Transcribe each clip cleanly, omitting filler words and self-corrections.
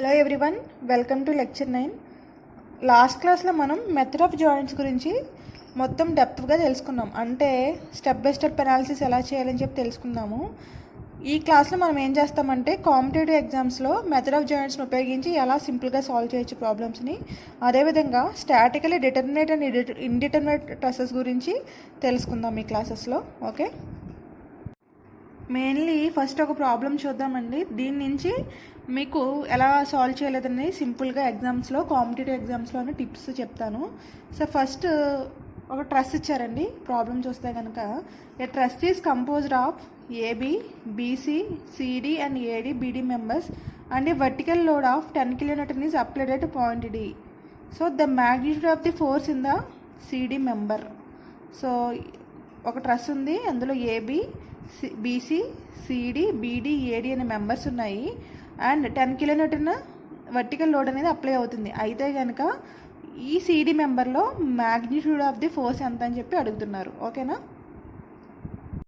Hello everyone, welcome to lecture 9. Last క్లాస్లో మనం method of joints గురించి మొత్తం డెప్త్గా తెలుసుకున్నాం. అంటే స్టెప్ బై స్టెప్ అనాలిసిస్ ఎలా చేయాలని చెప్పి తెలుసుకున్నాము. ఈ క్లాస్లో మనం ఏం చేస్తామంటే కాంపిటేటివ్ ఎగ్జామ్స్లో మెథడ్ ఆఫ్ జాయింట్స్ని ఉపయోగించి ఎలా సింపుల్గా సాల్వ్ చేయొచ్చు ప్రాబ్లమ్స్ని, అదేవిధంగా statically determinate and indeterminate trusses గురించి తెలుసుకుందాం ఈ క్లాసెస్లో. ఓకే, మెయిన్లీ ఫస్ట్ ఒక ప్రాబ్లం చూద్దామండి. దీని నుంచి మీకు ఎలా సాల్వ్ చేయలేదని సింపుల్గా ఎగ్జామ్స్లో కాంపిటేటివ్ ఎగ్జామ్స్లోనే టిప్స్ చెప్తాను. సో ఫస్ట్ ఒక ట్రస్ ఇచ్చారండి. ప్రాబ్లం చూస్తే కనుక a truss is composed of AB, BC, CD and AD BD members and a vertical load of 10 kN is applied at point D. So the magnitude of the force in the CD member. So ఒక truss ఉంది, అందులో AB, BC, CD, BD, AD అనే members ఉన్నాయి and 10 kN vertical load అనేది apply అవుతుంది. అయితే కనుక ఈ సిడి మెంబర్లో మ్యాగ్నిట్యూడ్ ఆఫ్ ది ఫోర్స్ ఎంత అని చెప్పి అడుగుతున్నారు. ఓకేనా?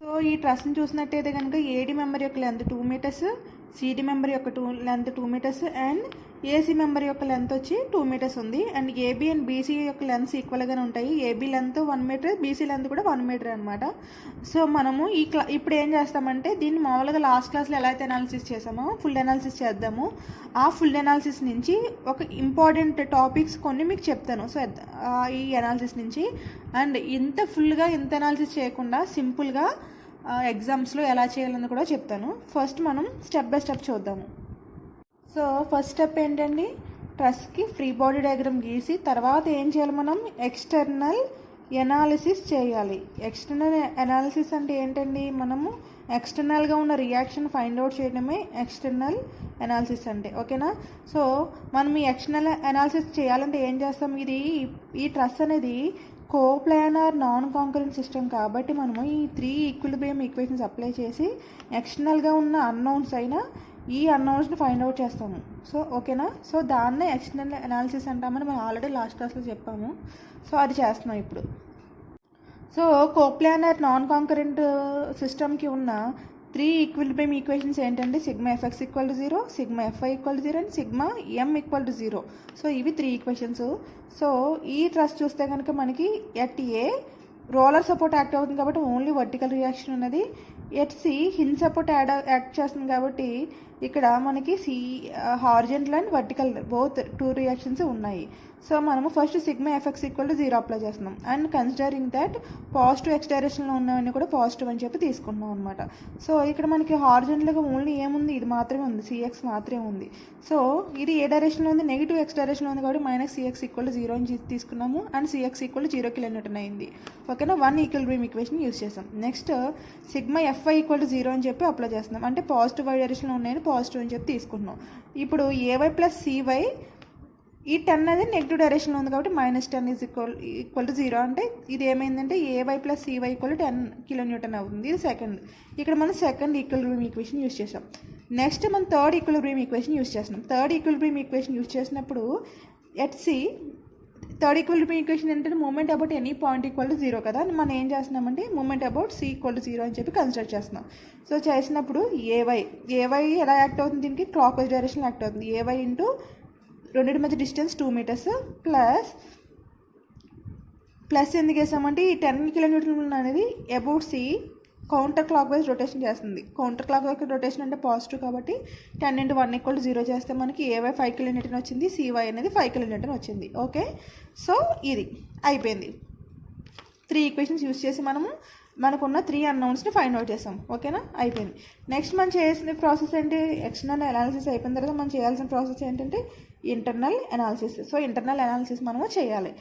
సో ఈ ట్రస్ని చూసినట్టయితే కనుక ఏడి మెంబర్ యొక్క లెంత్ 2 meters, సిడి మెంబర్ యొక్క length 2 meters and AC member యొక్క లెంత్ వచ్చి 2 meters ఉంది. అండ్ ఏబీ అండ్ బీసీ యొక్క లెంత్స్ ఈక్వల్గానే ఉంటాయి. AB length 1 meter, BC length కూడా 1 meter అనమాట. సో మనము ఇప్పుడు ఏం చేస్తామంటే దీన్ని మామూలుగా లాస్ట్ క్లాస్లో ఎలా అయితే అనాలిసిస్ చేసామో ఫుల్ అనాలిసిస్ చేద్దాము. ఆ ఫుల్ అనాలిసిస్ నుంచి ఒక ఇంపార్టెంట్ టాపిక్స్ కొన్ని మీకు చెప్తాను. సో ఈ అనాలిసిస్ నుంచి అండ్ ఫుల్గా ఇంత అనాలిసిస్ చేయకుండా సింపుల్గా ఎగ్జామ్స్లో ఎలా చేయాలని కూడా చెప్తాను. ఫస్ట్ మనం స్టెప్ బై స్టెప్ చూద్దాము. సో ఫస్ట్ స్టెప్ ఏంటండి, ట్రస్కి ఫ్రీ బాడీ డయాగ్రామ్ గీసి తర్వాత ఏం చేయాలి, మనం ఎక్స్టర్నల్ ఎనాలిసిస్ చేయాలి. ఎక్స్టర్నల్ ఎనాలిసిస్ అంటే ఏంటండి, మనము ఎక్స్టర్నల్గా ఉన్న రియాక్షన్ ఫైండ్ అవుట్ చేయడమే ఎక్స్టర్నల్ ఎనాలిసిస్ అంటే. ఓకేనా? సో మనం ఈ ఎక్స్టర్నల్ ఎనాలిసిస్ చేయాలంటే ఏం చేస్తాం, ఈ ట్రస్ అనేది కోప్లానార్ నాన్ కాంకరెంట్ సిస్టమ్ కాబట్టి మనము ఈ 3 ఈక్విలిబ్రియం ఈక్వేషన్స్ అప్లై చేసి ఎక్స్టర్నల్గా ఉన్న అన్నౌన్స్ అయినా ఈ అన్నౌన్స్ని ఫైండ్ అవుట్ చేస్తాము. సో ఓకేనా? సో దాన్నే ఎక్స్టర్నల్ అనాలిసిస్ అంటామని మనం ఆల్రెడీ లాస్ట్ క్లాస్లో చెప్పాము. సో అది చేస్తున్నాం ఇప్పుడు. సో కోప్లానార్ నాన్ కాంకరెంట్ సిస్టమ్కి ఉన్న 3 ఈక్విలిబ్రియం ఈక్వేషన్స్ ఏంటంటే sigma FX equal to 0, sigma FY equal to 0 and sigma M equal to 0. So ఇవి 3 ఈక్వేషన్స్. సో ఈ ట్రస్ చూస్తే కనుక మనకి at A roller support act అవుతుంది కాబట్టి ఓన్లీ వర్టికల్ రియాక్షన్ ఉన్నది. At C hinge support act చేస్తుంది కాబట్టి ఇక్కడ మనకి horizontal and vertical both 2 reactions ఉన్నాయి. సో మనము first sigma FX equal to 0 apply చేస్తున్నాం and considering that positive X డైరెక్షన్లో ఉన్నవన్నీ కూడా పాజిటివ్ అని చెప్పి తీసుకుంటున్నాం అనమాట. సో ఇక్కడ మనకి హారిజంటల్గా ఓన్లీ ఏముంది, ఇది మాత్రమే ఉంది, సిఎక్స్ మాత్రమే ఉంది. సో ఇది ఏ డైరెక్షన్లో ఉంది, నెగిటివ్ ఎక్స్ డైరెక్షన్లో ఉంది కాబట్టి మైనస్ సిఎక్స్ ఈక్వల్ టు 0 అని తీసుకున్నాము and CX equal to 0 kN అయింది. ఓకేనా? 1 ఈక్విలిబ్రియం ఈక్వేషన్ యూస్ చేస్తాం. Next sigma FY equal to 0 అని చెప్పి అప్లై చేస్తున్నాం. అంటే పాజిటివ్ వై డైరెక్షన్లో ఉన్నాయని పాజిటివ్ అని చెప్పి తీసుకుంటున్నాం. ఇప్పుడు ఏవై ప్లస్ సివై ఈ 10 అనేది నెగిటివ్ డైరెక్షన్లో ఉంది కాబట్టి -10 ఈక్వల్ టు 0. అంటే ఇది ఏమైందంటే AY plus CY equal to 10 kN అవుతుంది. ఇది సెకండ్. ఇక్కడ మనం సెకండ్ ఈక్విలిబ్రియం ఈక్వేషన్ యూస్ చేసాం. నెక్స్ట్ మనం థర్డ్ ఈక్విలిబ్రియం ఈక్వేషన్ యూస్ చేస్తున్నాం. థర్డ్ ఈక్విలిబ్రియం ఈక్వేషన్ యూస్ చేసినప్పుడు at C third equilibrium equation ఏంటంటే moment about any point equal to 0 కదా. మనం ఏం చేస్తున్నామంటే moment about C equal to 0 అని చెప్పి కన్సిడర్ చేస్తున్నాం. సో చేసినప్పుడు ఏవై ఎలా యాక్ట్ అవుతుంది, దీనికి క్లాక్ వైజ్ డైరెక్షన్ యాక్ట్ అవుతుంది. ఏవై ఇంటూ రెండింటి మధ్య డిస్టెన్స్ 2 meters ప్లస్ ఎందుకు వేసామంటే ఈ 10 kN అనేది about C counter clockwise rotation చేస్తుంది. కౌంటర్ క్లాక్ వైజ్ రొటేషన్ అంటే పాజిటివ్ కాబట్టి 10 × 1 = 0 చేస్తే మనకి ఏవై 5 kN వచ్చింది, సివై అనేది 5 kN వచ్చింది. ఓకే, సో ఇది అయిపోయింది. 3 ఈక్వేషన్స్ యూస్ చేసి మనకున్న 3 అన్నౌన్స్ని ఫైండ్ అవుట్ చేసాం. ఓకేనా? అయిపోయింది. నెక్స్ట్ మనం చేసిన ప్రాసెస్ ఏంటి, ఎక్స్టర్నల్ అనాలిసిస్ అయిపోయిన తర్వాత మనం చేయాల్సిన ప్రాసెస్ ఏంటంటే internal analysis. So internal analysis మనము చేయాలి.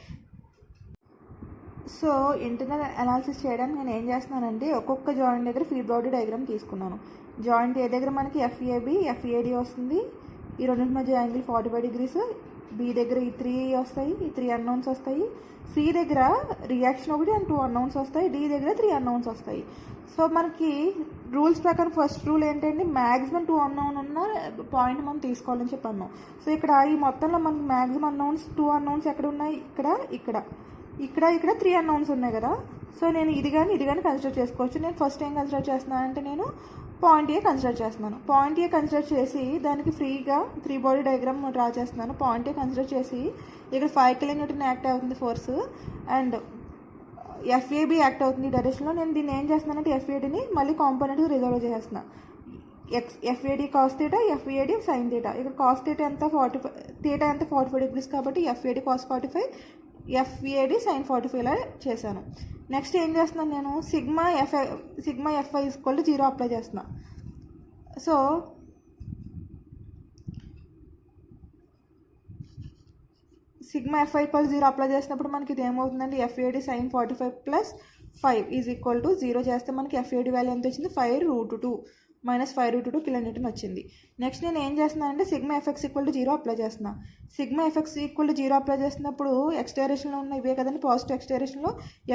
సో ఇంటర్నల్ అనాలిసిస్ చేయడానికి నేను ఏం చేస్తున్నానంటే ఒక్కొక్క జాయింట్ దగ్గర ఫ్రీ బాడీ డయాగ్రామ్ తీసుకున్నాను. జాయింట్ ఏ దగ్గర మనకి ఎఫ్ఏబి, ఎఫ్ఏడి వస్తుంది. ఈ రెండింటి మధ్య యాంగిల్ 45 degrees. బి దగ్గర ఈ 3 వస్తాయి, ఈ 3 అన్నౌన్స్ వస్తాయి. సి దగ్గర రియాక్షన్ 1 అండ్ 2 అన్నౌన్స్ వస్తాయి. డి దగ్గర 3 అన్నౌన్స్ వస్తాయి. సో మనకి రూల్స్ ప్రకారం ఫస్ట్ రూల్ ఏంటంటే మ్యాక్సిమం 2 అన్నౌన్ ఉన్న పాయింట్ మనం తీసుకోవాలని చెప్పి అన్నాం. సో ఇక్కడ ఈ మొత్తంలో మనకి మ్యాక్సిమం అన్నౌన్స్ 2 అన్నౌన్స్ ఎక్కడ ఉన్నాయి, ఇక్కడ 3 అన్నౌన్స్ ఉన్నాయి కదా. సో నేను ఇది కానీ కన్సిడర్ చేసుకోవచ్చు. నేను ఫస్ట్ ఏం కన్సిడర్ చేస్తున్నానంటే నేను పాయింట్ ఏ కన్సిడర్ చేస్తున్నాను. పాయింట్ ఏ కన్సిడర్ చేసి దానికి ఫ్రీగా ఫ్రీ బాడీ డయాగ్రామ్ డ్రా చేస్తున్నాను. పాయింట్ ఏ కన్సిడర్ చేసి ఇక్కడ 5 kN యాక్ట్ అవుతుంది ఫోర్స్, అండ్ FAB యాక్ట్ అవుతుంది డైరెక్షన్లో. నేను దీన్ని ఏం చేస్తున్నానంటే FADని మళ్ళీ కాంపోనెంట్గా రిజర్వ్ చేస్తున్నాను. FAD cos theta, FAD sine theta. ఇక్కడ కాస్ థీటా ఎంత 45, థీటా ఎంత 45 degrees కాబట్టి FAD కాస్ 45, FAD సైన్ 45 ఇలా చేశాను. నెక్స్ట్ ఏం చేస్తున్నాను, నేను sigma FI equal to 0 apply చేస్తున్నా. So sigma FI equal 0 apply చేసినప్పుడు మనకి ఇది ఏమవుతుందంటే FAD sine 45 plus 5 is equal to 0 చేస్తే మనకి FAD వాల్యూ ఎంత వచ్చింది, 5√2 మైనస్ 5√2 kN వచ్చింది. నెక్స్ట్ నేను ఏం చేస్తున్నానంటే sigma FX equal to 0 apply చేస్తున్నా. Sigma FX equal to 0 apply చేసినప్పుడు ఎక్స్ డైరెక్షన్లో ఉన్న ఇవే కదండి, పాజిటివ్ ఎక్స్ డైరెక్షన్లో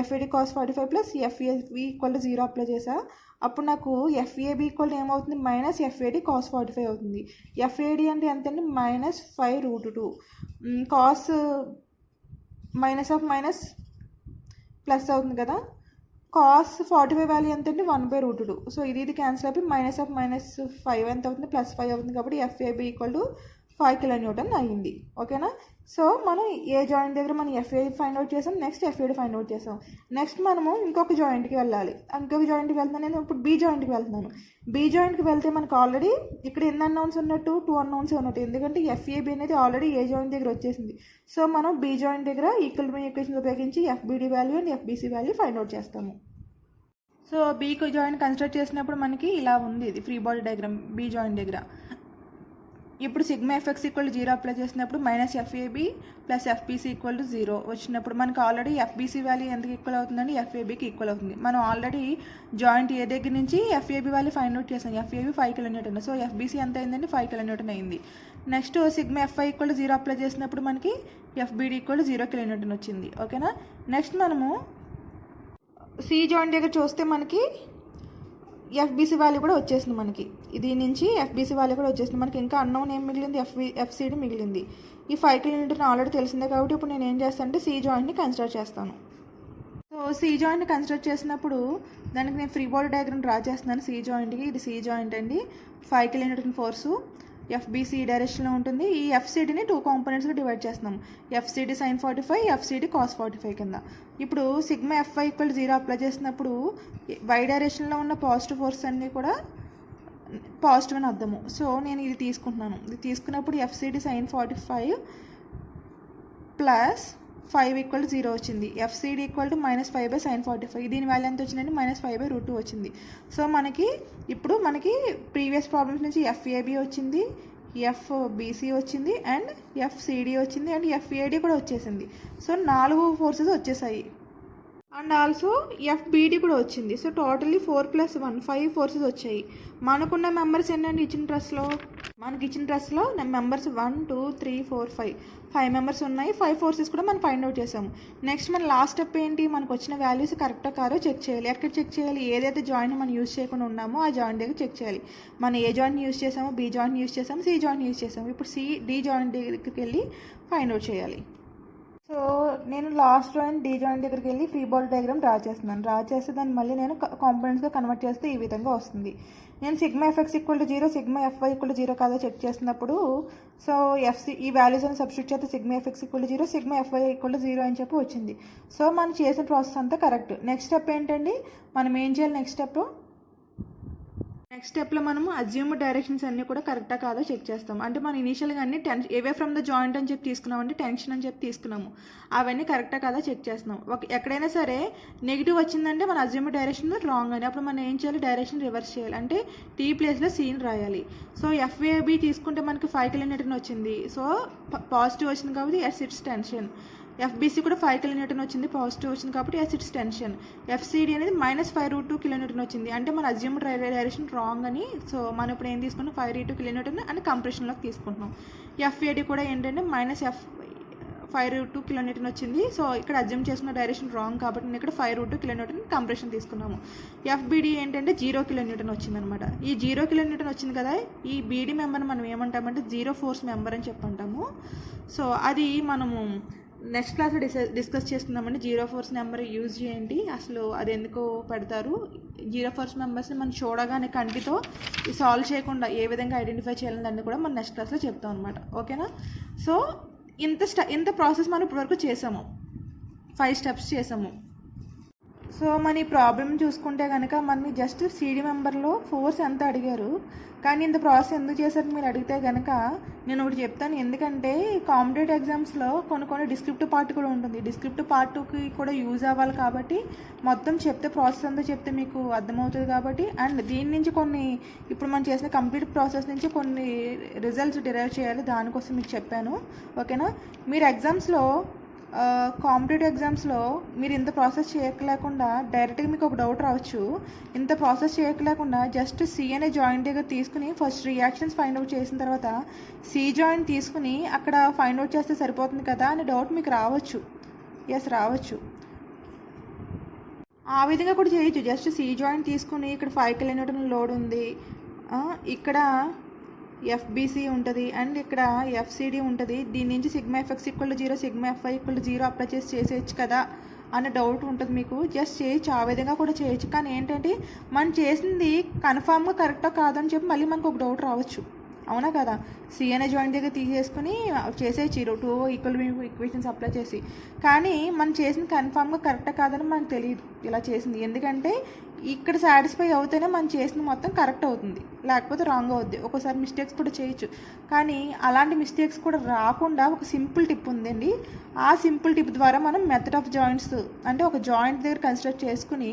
FAD cos 45 plus FAB equal to 0 apply చేసా. అప్పుడు నాకు FAB ఈక్వల్ టు ఏమవుతుంది, మైనస్ FAD కాస్ 45 అవుతుంది. FAD అంటే ఎంతండి, minus 5√2. Cos minus of minus plus అవుతుంది కదా, కాస్ 45 వాల్యూ ఎంత అండి, 1/√2. సో ఇది క్యాన్సిల్ అయిపోయి మైనస్ ఆఫ్ మైనస్ 5 ఎంత అవుతుంది, ప్లస్ 5 అవుతుంది. కాబట్టి FAB ఈక్వల్ టు 5 kN అయ్యింది. ఓకేనా. సో మనం ఏ జాయింట్ దగ్గర మనం FAB ఫైండ్ అవుట్ చేసాం, నెక్స్ట్ FAD ఫైండ్ అవుట్ చేసాం. నెక్స్ట్ మనము ఇంకొక జాయింట్కి వెళ్ళాలి. ఇంకొక జాయింట్కి వెళ్తున్నాను నేను ఇప్పుడు B జాయింట్కి వెళ్తున్నాను. B జాయింట్కి వెళ్తే మనకు ఆల్రెడీ ఇక్కడ ఎన్ని అన్నౌన్స్ ఉన్నట్టు, 2 అన్నౌన్స్ ఉన్నట్టు, ఎందుకంటే FAB అనేది ఆల్రెడీ ఏ జాయింట్ దగ్గర వచ్చేసింది. సో మనం B జాయింట్ దగ్గర ఈక్వేషన్ ఉపయోగించి FBD value and FBC value find out చేస్తాము. సో B జాయింట్ కన్స్ట్రక్ట్ చేసినప్పుడు మనకి ఇలా ఉంది, ఇది free body diagram B joint దగ్గర. ఇప్పుడు sigma FX equal to 0 apply చేసినప్పుడు minus FAB plus FBC equal to 0 వచ్చినప్పుడు మనకు ఆల్రెడీ FBC వాల్యూ ఎందుకు ఈక్వల్ అవుతుందండి, FABకి ఈక్వల్ అవుతుంది. మనం ఆల్రెడీ జాయింట్ ఏ దగ్గర నుంచి FAB వాల్యూ ఫైండ్ అవుట్ చేసాం. FAB 5 kN, సో FBC ఎంత అయిందండి, 5 kN అయింది. Next sigma FI equal to 0 apply చేసినప్పుడు మనకి FBD ఈక్వల్ టు 0 kN వచ్చింది. ఓకేనా. నెక్స్ట్ మనము C జాయింట్ దగ్గర చూస్తే మనకి FBC వాల్యూ కూడా వచ్చేసింది. మనకి దీని నుంచి FBC వాల్యూ కూడా వచ్చేసింది. మనకి ఇంకా అన్నౌన్ ఏం మిగిలింది, FCD మిగిలింది. ఈ 5 kN ఆల్రెడీ తెలిసిందే కాబట్టి ఇప్పుడు నేను ఏం చేస్తాను అంటే C జాయింట్ని కన్సిడర్ చేస్తాను. సో C జాయింట్ని కన్సిడర్ చేసినప్పుడు దానికి నేను ఫ్రీ బాడీ డయాగ్రామ్ డ్రా చేస్తున్నాను. C జాయింట్కి ఇది C జాయింట్ అండి, 5 kN ఫోర్సు, FBC డైరెక్షన్లో ఉంటుంది. ఈ FCDని 2 కాంపోనెంట్స్గా డివైడ్ చేస్తున్నాం. FCD సైన్ 45, FCD కాస్ 45 కింద. ఇప్పుడు sigma FI equal to 0 apply చేసినప్పుడు Y డైరెక్షన్లో ఉన్న పాజిటివ్ ఫోర్స్ అన్నీ కూడా పాజిటివ్ అని అర్థము. సో నేను ఇది తీసుకుంటున్నాను. ఇది తీసుకున్నప్పుడు FCD sine 45 plus 5 equal to 0 వచ్చింది. FCD equal to minus 5/sin 45. దీని వాల్యూ ఎంత వచ్చిందండి, మైనస్ 5/√2 వచ్చింది. సో మనకి ఇప్పుడు మనకి ప్రీవియస్ ప్రాబ్లమ్స్ నుంచి FAB వచ్చింది, FBC వచ్చింది, అండ్ FCD వచ్చింది, అండ్ FAD కూడా వచ్చేసింది. సో 4 ఫోర్సెస్ వచ్చేసాయి. అండ్ ఆల్సో FBD కూడా వచ్చింది. సో టోటల్లీ 4 + 1 5 ఫోర్సెస్ వచ్చాయి. మనకున్న మెంబర్స్ ఏంటంటే ఇచ్చిన ట్రస్లో, మనకి ఇచ్చిన ట్రస్లో మెంబర్స్ 1 2 3 4 5 మెంబర్స్ ఉన్నాయి. 5 ఫోర్సెస్ కూడా మనం ఫైండ్ అవుట్ చేసాము. నెక్స్ట్ మన లాస్ట్ స్టెప్ ఏంటి, మనకు వచ్చిన వాల్యూస్ కరెక్టా కాదో చెక్ చేయాలి. ఎక్కడ చెక్ చేయాలి, ఏదైతే జాయింట్ మనం యూజ్ చేయకుండా ఉన్నామో ఆ జాయింట్ దగ్గర చెక్ చేయాలి. మనం ఏ జాయింట్ యూజ్ చేసామో, B జాయింట్ యూజ్ చేసాము, C జాయింట్ యూజ్ చేసాము. ఇప్పుడు D జాయింట్ దగ్గరికి వెళ్ళి ఫైండ్ అవుట్ చేయాలి. సో నేను లాస్ట్ జాయింట్ D జాయింట్ దగ్గరికి వెళ్ళి ఫ్రీ బాడీ డయాగ్రామ్ డ్రా చేస్తున్నాను. డ్రా చేస్తే దాన్ని మళ్ళీ నేను కాంపోనెంట్స్గా కన్వర్ట్ చేస్తే ఈ విధంగా వస్తుంది. నేను sigma FX equal to 0, sigma FY equal to 0 కాదో చెక్ చేస్తున్నప్పుడు సో ఈ వాల్యూస్ అని సబ్స్టిట్యూట్ చేస్తే sigma FX equal to 0, sigma FY equal to 0 అని చెప్పి వచ్చింది. సో మనం చేసిన ప్రాసెస్ అంతా కరెక్ట్. నెక్స్ట్ స్టెప్ ఏంటండి, మనం ఏం చేయాలి, నెక్స్ట్ స్టెప్లో మనము అజ్యూమ్డ్ డైరెక్షన్స్ అన్నీ కూడా కరెక్టా కాదో చెక్ చేస్తాం. అంటే మనం ఇనీషియల్గా అన్ని అవే ఫ్రమ్ ద జాయింట్ అని చెప్పి తీసుకున్నామంటే టెన్షన్ అని చెప్పి తీసుకున్నాము, అవన్నీ కరెక్టా కాదా చెక్ చేస్తున్నాం. ఎక్కడైనా సరే నెగిటివ్ వచ్చిందంటే మన అజ్యూమ్డ్ డైరెక్షన్ రాంగ్ అని, అప్పుడు మనం ఏం చేయాలి, డైరెక్షన్ రివర్స్ చేయాలి. అంటే T ప్లేస్లో సీన్ రాయాలి. సో FAB తీసుకుంటే మనకి 5 kN వచ్చింది. సో పాజిటివ్ వచ్చింది కాబట్టి ఇట్స్ టెన్షన్. FBC కూడా 5 kN వచ్చింది, పాజిటివ్ వచ్చింది కాబట్టి ఇట్స్ టెన్షన్. FCD అనేది మైనస్ 5√2 kN వచ్చింది, అంటే మన అజ్యూమ్డ్ డైరెక్షన్ రాంగ్ అని. సో మనం ఇప్పుడు ఏం తీసుకున్నాం, 5√2 kN అని కంప్రెషన్లోకి తీసుకుంటున్నాం. FAD కూడా ఏంటంటే మైనస్ 5√2 kN వచ్చింది. సో ఇక్కడ అజ్యూమ్ చేసుకున్న డైరెక్షన్ రాంగ్ కాబట్టి నేను ఇక్కడ 5√2 kN కంప్రెషన్ తీసుకున్నాము. FBD ఏంటంటే 0 kN వచ్చింది అనమాట. ఈ 0 kN వచ్చింది కదా, ఈ BD మెంబర్ని మనం ఏమంటామంటే 0 ఫోర్స్ మెంబర్ అని చెప్పంటాము. సో అది మనము నెక్స్ట్ క్లాస్లో డిస్కస్ చేసుకుందామండి. జీరో ఫోర్స్ నెంబర్ యూజ్ చేయండి, అసలు అది ఎందుకు పెడతారు, జీరో ఫోర్స్ నెంబర్స్ని మనం చూడగానే కంటితో సాల్వ్ చేయకుండా ఏ విధంగా ఐడెంటిఫై చేయాలని కూడా మనం నెక్స్ట్ క్లాస్లో చెప్తాం అనమాట. ఓకేనా? సో ఇంత ప్రాసెస్ మనం ఇప్పటివరకు చేసాము, 5 స్టెప్స్ చేసాము. సో మన ఈ ప్రాబ్లం చూసుకుంటే కనుక మనకి జస్ట్ సీడీ మెంబర్లో ఫోర్స్ ఎంత అడిగారు, కానీ ఇంత ప్రాసెస్ ఎందుకు చేశారని మీరు అడిగితే కనుక నేను ఒకటి చెప్తాను. ఎందుకంటే కాంపిటేటివ్ ఎగ్జామ్స్లో కొన్ని డిస్క్రిప్టివ్ పార్ట్ కూడా ఉంటుంది. డిస్క్రిప్టివ్ పార్ట్కి కూడా యూజ్ అవ్వాలి కాబట్టి మొత్తం చెప్తే ప్రాసెస్ అంతా చెప్తే మీకు అర్థమవుతుంది కాబట్టి, అండ్ దీని నుంచి కొన్ని ఇప్పుడు మనం చేసిన కంప్లీట్ ప్రాసెస్ నుంచి కొన్ని రిజల్ట్స్ డిరైవ్ చేయాలి, దానికోసం మీకు చెప్పాను. ఓకేనా? మీరు ఎగ్జామ్స్లో కాంపిటేటివ్ ఎగ్జామ్స్లో మీరు ఇంత ప్రాసెస్ చేయలేకుండా డైరెక్ట్గా మీకు ఒక డౌట్ రావచ్చు. ఇంత ప్రాసెస్ చేయలేకుండా జస్ట్ సి అనే జాయింట్ దగ్గర తీసుకుని ఫస్ట్ రియాక్షన్స్ ఫైండ్ అవుట్ చేసిన తర్వాత సి జాయింట్ తీసుకుని అక్కడ ఫైండ్ అవుట్ చేస్తే సరిపోతుంది కదా అనే డౌట్ మీకు రావచ్చు. ఎస్, రావచ్చు. ఆ విధంగా కూడా చేయొచ్చు. జస్ట్ సి జాయింట్ తీసుకుని ఇక్కడ 5 kN లోడ్ ఉంది, ఇక్కడ ఎఫ్బీసీ ఉంటుంది అండ్ ఇక్కడ ఎఫ్సిడి ఉంటుంది, దీని నుంచి sigma FX equal 0 sigma FY equal 0 apply చేసేయచ్చు కదా అనే డౌట్ ఉంటుంది మీకు. జస్ట్ చేయొచ్చు, ఆ విధంగా కూడా చేయొచ్చు. కానీ ఏంటంటే మనం చేసింది కన్ఫామ్గా కరెక్టా కాదని చెప్పి మళ్ళీ మనకు ఒక డౌట్ రావచ్చు. అవునా కదా? సి అనే జాయింట్ దగ్గర తీసేసుకుని చేసేయచ్చు 2 ఈక్వల్ ఈక్వేషన్స్ అప్లై చేసి, కానీ మనం చేసింది కన్ఫామ్గా కరెక్టా కాదని మనకు తెలియదు ఇలా చేసింది. ఎందుకంటే ఇక్కడ సాటిస్ఫై అవుతేనే మనం చేసింది మొత్తం కరెక్ట్ అవుతుంది, లేకపోతే రాంగ్ అవుద్ది. ఒక్కోసారి మిస్టేక్స్ కూడా చేయొచ్చు, కానీ అలాంటి మిస్టేక్స్ కూడా రాకుండా ఒక సింపుల్ టిప్ ఉందండి. ఆ సింపుల్ టిప్ ద్వారా మనం మెథడ్ ఆఫ్ జాయింట్స్ అంటే ఒక జాయింట్ దగ్గర కన్స్ట్రక్ట్ చేసుకుని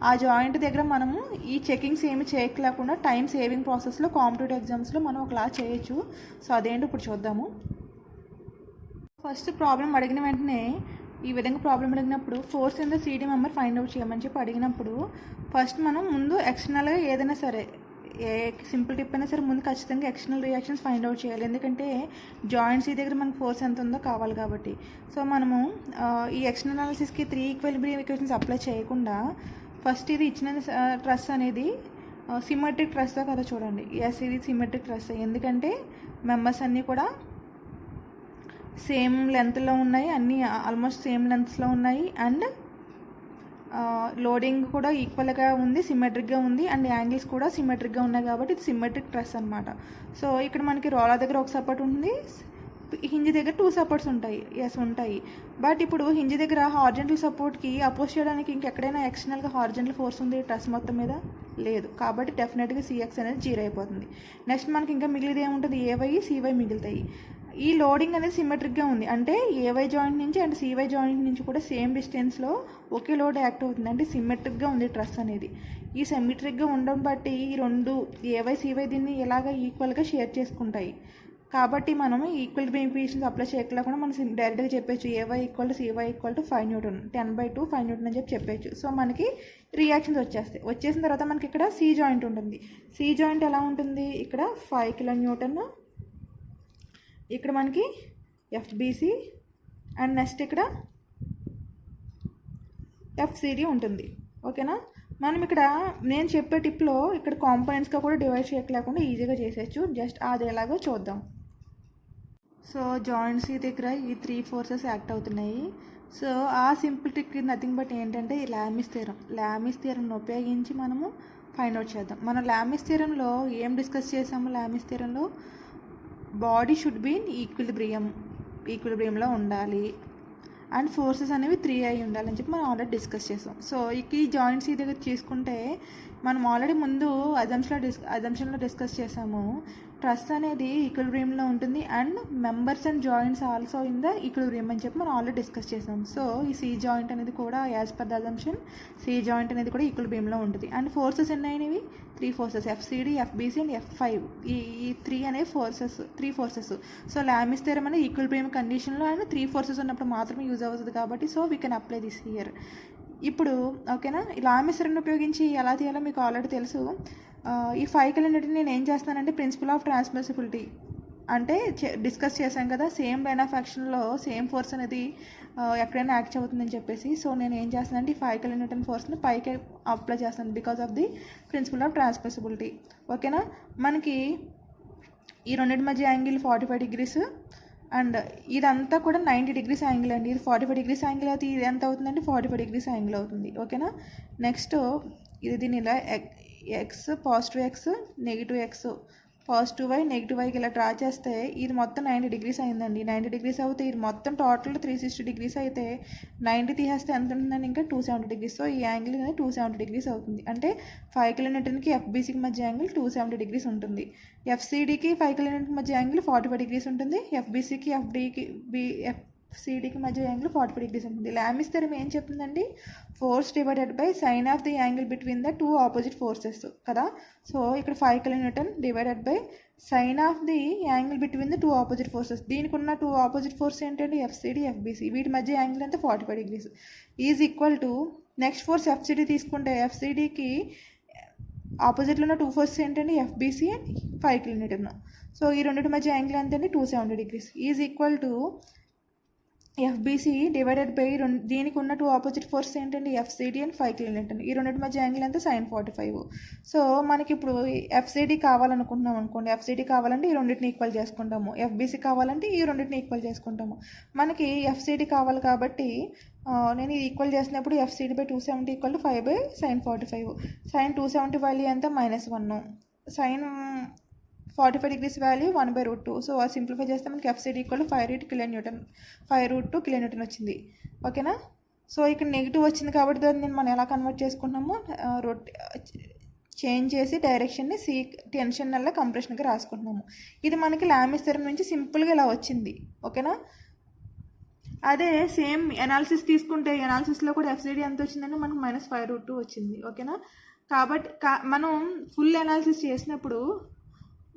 ఆ జాయింట్ దగ్గర మనము ఈ చెకింగ్స్ ఏమి చేయలేకుండా టైం సేవింగ్ ప్రాసెస్లో కాంపిటేటివ్ ఎగ్జామ్స్లో మనం ఒకలా చేయొచ్చు. సో అదేంటో ఇప్పుడు చూద్దాము. ఫస్ట్ ప్రాబ్లం అడిగిన వెంటనే ఈ విధంగా ప్రాబ్లం అడిగినప్పుడు force in the CD member find out చేయమని చెప్పి అడిగినప్పుడు ఫస్ట్ మనం ముందు ఎక్స్టర్నల్గా ఏదైనా సరే ఏ సింపుల్ టిప్ అయినా సరే ముందు ఖచ్చితంగా ఎక్స్టర్నల్ రియాక్షన్స్ ఫైండ్ అవుట్ చేయాలి. ఎందుకంటే జాయింట్స్ ఈ దగ్గర మనకు ఫోర్స్ ఎంత ఉందో కావాలి కాబట్టి. సో మనము ఈ ఎక్స్టర్నల్ అనాలిసిస్కి 3 ఈక్విలిబ్రియం ఈక్వేషన్స్ అప్లై చేయకుండా ఫస్ట్ ఇది ఇచ్చిన ట్రస్ అనేది సిమెట్రిక్ ట్రస్ కదా చూడండి. ఎస్, ఇది సిమెట్రిక్ ట్రస్. ఎందుకంటే మెంబర్స్ అన్నీ కూడా సేమ్ లెంత్లో ఉన్నాయి, అన్నీ ఆల్మోస్ట్ సేమ్ లెంత్స్లో ఉన్నాయి, అండ్ లోడింగ్ కూడా ఈక్వల్గా ఉంది, సిమెట్రిక్గా ఉంది, అండ్ యాంగిల్స్ కూడా సిమెట్రిక్గా ఉన్నాయి కాబట్టి ఇది సిమెట్రిక్ ట్రస్ అనమాట. సో ఇక్కడ మనకి రోలర్ దగ్గర ఒక సపోర్ట్ ఉంటుంది, హింజ్ దగ్గర 2 సపోర్ట్స్ ఉంటాయి. ఎస్, ఉంటాయి. బట్ ఇప్పుడు హింజ్ దగ్గర హార్జెంటల్ సపోర్ట్కి అపోజ్ చేయడానికి ఇంకెక్కడైనా ఎక్స్టర్నల్గా హార్జెంటల్ ఫోర్స్ ఉంది ట్రస్ మొత్తం మీద? లేదు. కాబట్టి డెఫినెట్గా సిఎక్స్ అనేది 0 అయిపోతుంది. నెక్స్ట్ మనకి ఇంకా మిగిలిది ఏముంటుంది? ఏవై సివై మిగులుతాయి. ఈ లోడింగ్ అనేది సిమెట్రిక్గా ఉంది అంటే ఏవై జాయింట్ నుంచి అండ్ సివై జాయింట్ నుంచి కూడా సేమ్ డిస్టెన్స్లో ఒకే లోడ్ యాక్ట్ అవుతుంది, అంటే సిమెట్రిక్గా ఉంది ట్రస్ అనేది. ఈ సిమెట్రిక్గా ఉండడం బట్టి ఈ రెండు ఏవై సివై దీన్ని ఇలాగ ఈక్వల్గా షేర్ చేసుకుంటాయి. కాబట్టి మనం ఈక్వల్ ఈక్వేషన్స్ అప్లై చేయకుండా మనం డైరెక్ట్గా చెప్పచ్చు AY equal to CY equal to 5 N 10/2 5 N అని చెప్పచ్చు. సో మనకి రియాక్షన్స్ వచ్చేస్తాయి. వచ్చేసిన తర్వాత మనకి ఇక్కడ సి జాయింట్ ఉంటుంది. సి జాయింట్ ఎలా ఉంటుంది? ఇక్కడ 5 kN, ఇక్కడ మనకి ఎఫ్బీసీ అండ్ నెక్స్ట్ ఇక్కడ ఎఫ్సిడి ఉంటుంది. ఓకేనా? మనం ఇక్కడ నేను చెప్పే టిప్లో ఇక్కడ కాంపోనెంట్స్గా కూడా డివైడ్ చేయలేకుండా ఈజీగా చేసేయచ్చు. జస్ట్ అది ఎలాగో చూద్దాం. సో జాయింట్స్ దగ్గర ఈ 3 ఫోర్సెస్ యాక్ట్ అవుతున్నాయి. సో ఆ సింపుల్ ట్రిక్ నథింగ్ బట్ ఏంటంటే ఈ లామిస్ థియరంను ఉపయోగించి మనము ఫైండ్ అవుట్ చేద్దాం. మనం లామిస్ థియరంలో ఏం డిస్కస్ చేసాము? లామిస్ థియరంలో బాడీ షుడ్ బీ ఇన్ ఈక్విలిబ్రియంలో ఉండాలి అండ్ ఫోర్సెస్ అనేవి 3 అయి ఉండాలని చెప్పి మనం ఆల్రెడీ డిస్కస్ చేసాం. సో ఈ జాయింట్స్ ఈ దగ్గర తీసుకుంటే మనం ఆల్రెడీ ముందు అజంప్షన్లో డిస్కస్ చేసాము. ట్రస్ అనేది ఈక్విలిబ్రియంలో ఉంటుంది and members and joints also in the equilibrium అని చెప్పి మనం ఆల్రెడీ డిస్కస్ చేసాం. సో ఈ సి జాయింట్ అనేది కూడా as per the assumption C joint అనేది కూడా ఈక్విలిబ్రియంలో ఉంటుంది. అండ్ ఫోర్సెస్ ఎన్ని అయినవి? 3 ఫోర్సెస్, ఎఫ్సిడి, ఎఫ్బీసీ అండ్ F5. ఈ 3 అనేవి 3 ఫోర్సెస్. సో లామిస్ థియరం అనేది ఈక్విలిబ్రియం కండిషన్లో అండ్ 3 ఫోర్సెస్ ఉన్నప్పుడు మాత్రమే యూజ్ అవుతుంది కాబట్టి so we can apply this here. ఇప్పుడు ఓకేనా? లామిస్ థియరంని ఉపయోగించి ఎలా తీయాలో మీకు ఆల్రెడీ తెలుసు. ఈ 5 kN నేను ఏం చేస్తానంటే ప్రిన్సిపల్ ఆఫ్ ట్రాన్స్మిసిబిలిటీ అంటే డిస్కస్ చేశాం కదా, సేమ్ లైన్ ఆఫ్ యాక్షన్లో సేమ్ ఫోర్స్ అనేది ఎక్కడైనా యాక్ట్ అవుతుందని చెప్పేసి. సో నేను ఏం చేస్తానంటే ఈ 5 kN ఫోర్స్ని పైకి అప్లై చేస్తాను because of the principle of transmissibility. ఓకేనా? మనకి ఈ రెండింటి మధ్య యాంగిల్ 45 degrees అండ్ ఇదంతా కూడా 90 డిగ్రీస్ యాంగిల్ అండి. ఇది 45 డిగ్రీస్ యాంగిల్ అవుతుంది. ఇది ఎంత అవుతుందండి? 45 డిగ్రీస్ యాంగిల్ అవుతుంది. ఓకేనా. నెక్స్ట్ ఇది దీని ఇలా X positive X negative X positive Y negative వైకి ఇలా డ్రా చేస్తే ఇది మొత్తం 90 డిగ్రీస్ అయిందండి. 90 డిగ్రీస్ అవుతే ఇది మొత్తం టోటల్ 360 డిగ్రీస్ అయితే 90 తీసేస్తే ఎంత ఉంటుందండి? ఇంకా 270 డిగ్రీస్. సో ఈ యాంగిల్ అనేది 270 డిగ్రీస్ అవుతుంది. అంటే 5 కిలోమీటర్కి ఎఫ్బీసీకి మధ్య యాంగిల్ 270 డిగ్రీస్ ఉంటుంది. ఎఫ్సీడీకి 5 కిలోమీటర్ మధ్య యాంగిల్ 45 డిగ్రీస్ ఉంటుంది. ఎఫ్బీసీకి ఎఫ్సీడీకి మధ్య యాంగిల్ 45 డిగ్రీస్ ఉంటుంది. లామిస్ థియరం ఏం చెప్తుందండి? Force divided by sine of the angle between the two opposite forces కదా. సో ఇక్కడ 5 kilonewton divided by sine of the angle between the two opposite forces. దీనికి ఉన్న టూ ఆపోజిట్ ఫోర్స్ ఏంటంటే ఎఫ్సీడీ ఎఫ్బీసీ. వీటి మధ్య యాంగిల్ అంతా 45 degrees is equal to next force FCD తీసుకుంటే ఎఫ్సీడీకి ఆపోజిట్లో ఉన్న టూ ఫోర్సెస్ ఏంటంటే ఎఫ్బీసీ అండ్ 5 కిలోన్యూటన్. సో ఈ రెండింటి మధ్య యాంగిల్ ఎంతండి? 270 degrees is equal to FBC divided by దీనికి ఉన్న టూ ఆపోజిట్ ఫోర్స్ ఏంటండి? FCD and 5 kilonewton. ఈ రెండింటి మధ్య యాంగిల్ అంతా sin 45. సో మనకి ఇప్పుడు ఎఫ్సీడీ కావాలనుకుంటున్నాం అనుకోండి. ఎఫ్సీడీ కావాలంటే ఈ రెండింటిని ఈక్వల్ చేసుకుంటాము. ఎఫ్బీసీ కావాలంటే ఈ రెండింటిని ఈక్వల్ చేసుకుంటాము. మనకి ఎఫ్సీడీ కావాలి కాబట్టి నేను ఇది ఈక్వల్ చేసినప్పుడు FCD by 270 equal to 5 by sin 45. sin 270 value ఎంత? -1. sin 45 degrees value 1/√2. సో అది సింప్లిఫై చేస్తే మనకి ఎఫ్సీడీ ఈక్వల్ టు 5√2 కిలోన్యూటన్ వచ్చింది. ఓకేనా. సో ఇక్కడ నెగిటివ్ వచ్చింది కాబట్టి దాన్ని మనం ఎలా కన్వర్ట్ చేసుకుంటున్నామో చేంజ్ చేసి డైరెక్షన్ని టెన్షన్ వల్ల కంప్రెషన్కి రాసుకుంటున్నాము. ఇది మనకి లామిస్ థియరం నుంచి సింపుల్గా ఇలా వచ్చింది. ఓకేనా. అదే సేమ్ ఎనాలిసిస్ తీసుకుంటే ఎనాలిసిస్లో కూడా ఎఫ్సీడీ ఎంత వచ్చిందంటే మనకు -5√2 వచ్చింది. ఓకేనా. కాబట్టి మనం ఫుల్ ఎనాలిసిస్ చేసినప్పుడు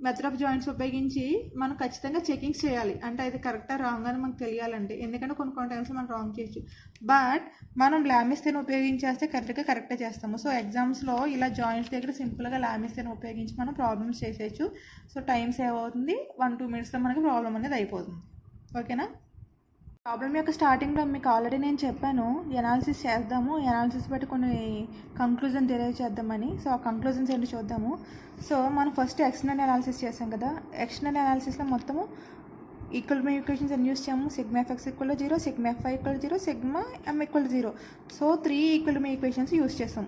మెథడ్ ఆఫ్ జాయింట్స్ ఉపయోగించి మనం ఖచ్చితంగా చెకింగ్స్ చేయాలి. అంటే అది కరెక్టా రాంగ్ అని మనకు తెలియాలంటే. ఎందుకంటే కొన్ని టైమ్స్ మనం రాంగ్ చేయొచ్చు. బట్ మనం లామిస్ థియరం ఉపయోగించేస్తే కరెక్ట్గా చేస్తాము. సో ఎగ్జామ్స్లో ఇలా జాయింట్స్ దగ్గర సింపుల్గా లామిస్ థియరం ఉపయోగించి మనం ప్రాబ్లమ్స్ చేసేయచ్చు. సో టైం సేవ్ అవుతుంది. 1-2 మినిట్స్లో మనకి ప్రాబ్లం అనేది అయిపోతుంది. ఓకేనా. ప్రాబ్లం యొక్క స్టార్టింగ్లో మీకు ఆల్రెడీ నేను చెప్పాను ఎనాలిసిస్ చేద్దాము, ఎనాలిసిస్ బట్టి కొన్ని కంక్లూజన్ డెరైవ్ చేద్దామని. సో ఆ కంక్లూజన్స్ ఏంటి చూద్దాము. సో మనం ఫస్ట్ ఎక్స్టర్నల్ అనాలిసిస్ చేసాం కదా. ఎక్స్టర్నల్ అనాలిసిస్లో మొత్తము ఈక్వెషన్స్ ఎన్ని యూస్ చేసాము? Sigma F X equal 0, sigma F Y equal 0, sigma M equal 0. So 3 equations use చేసాం.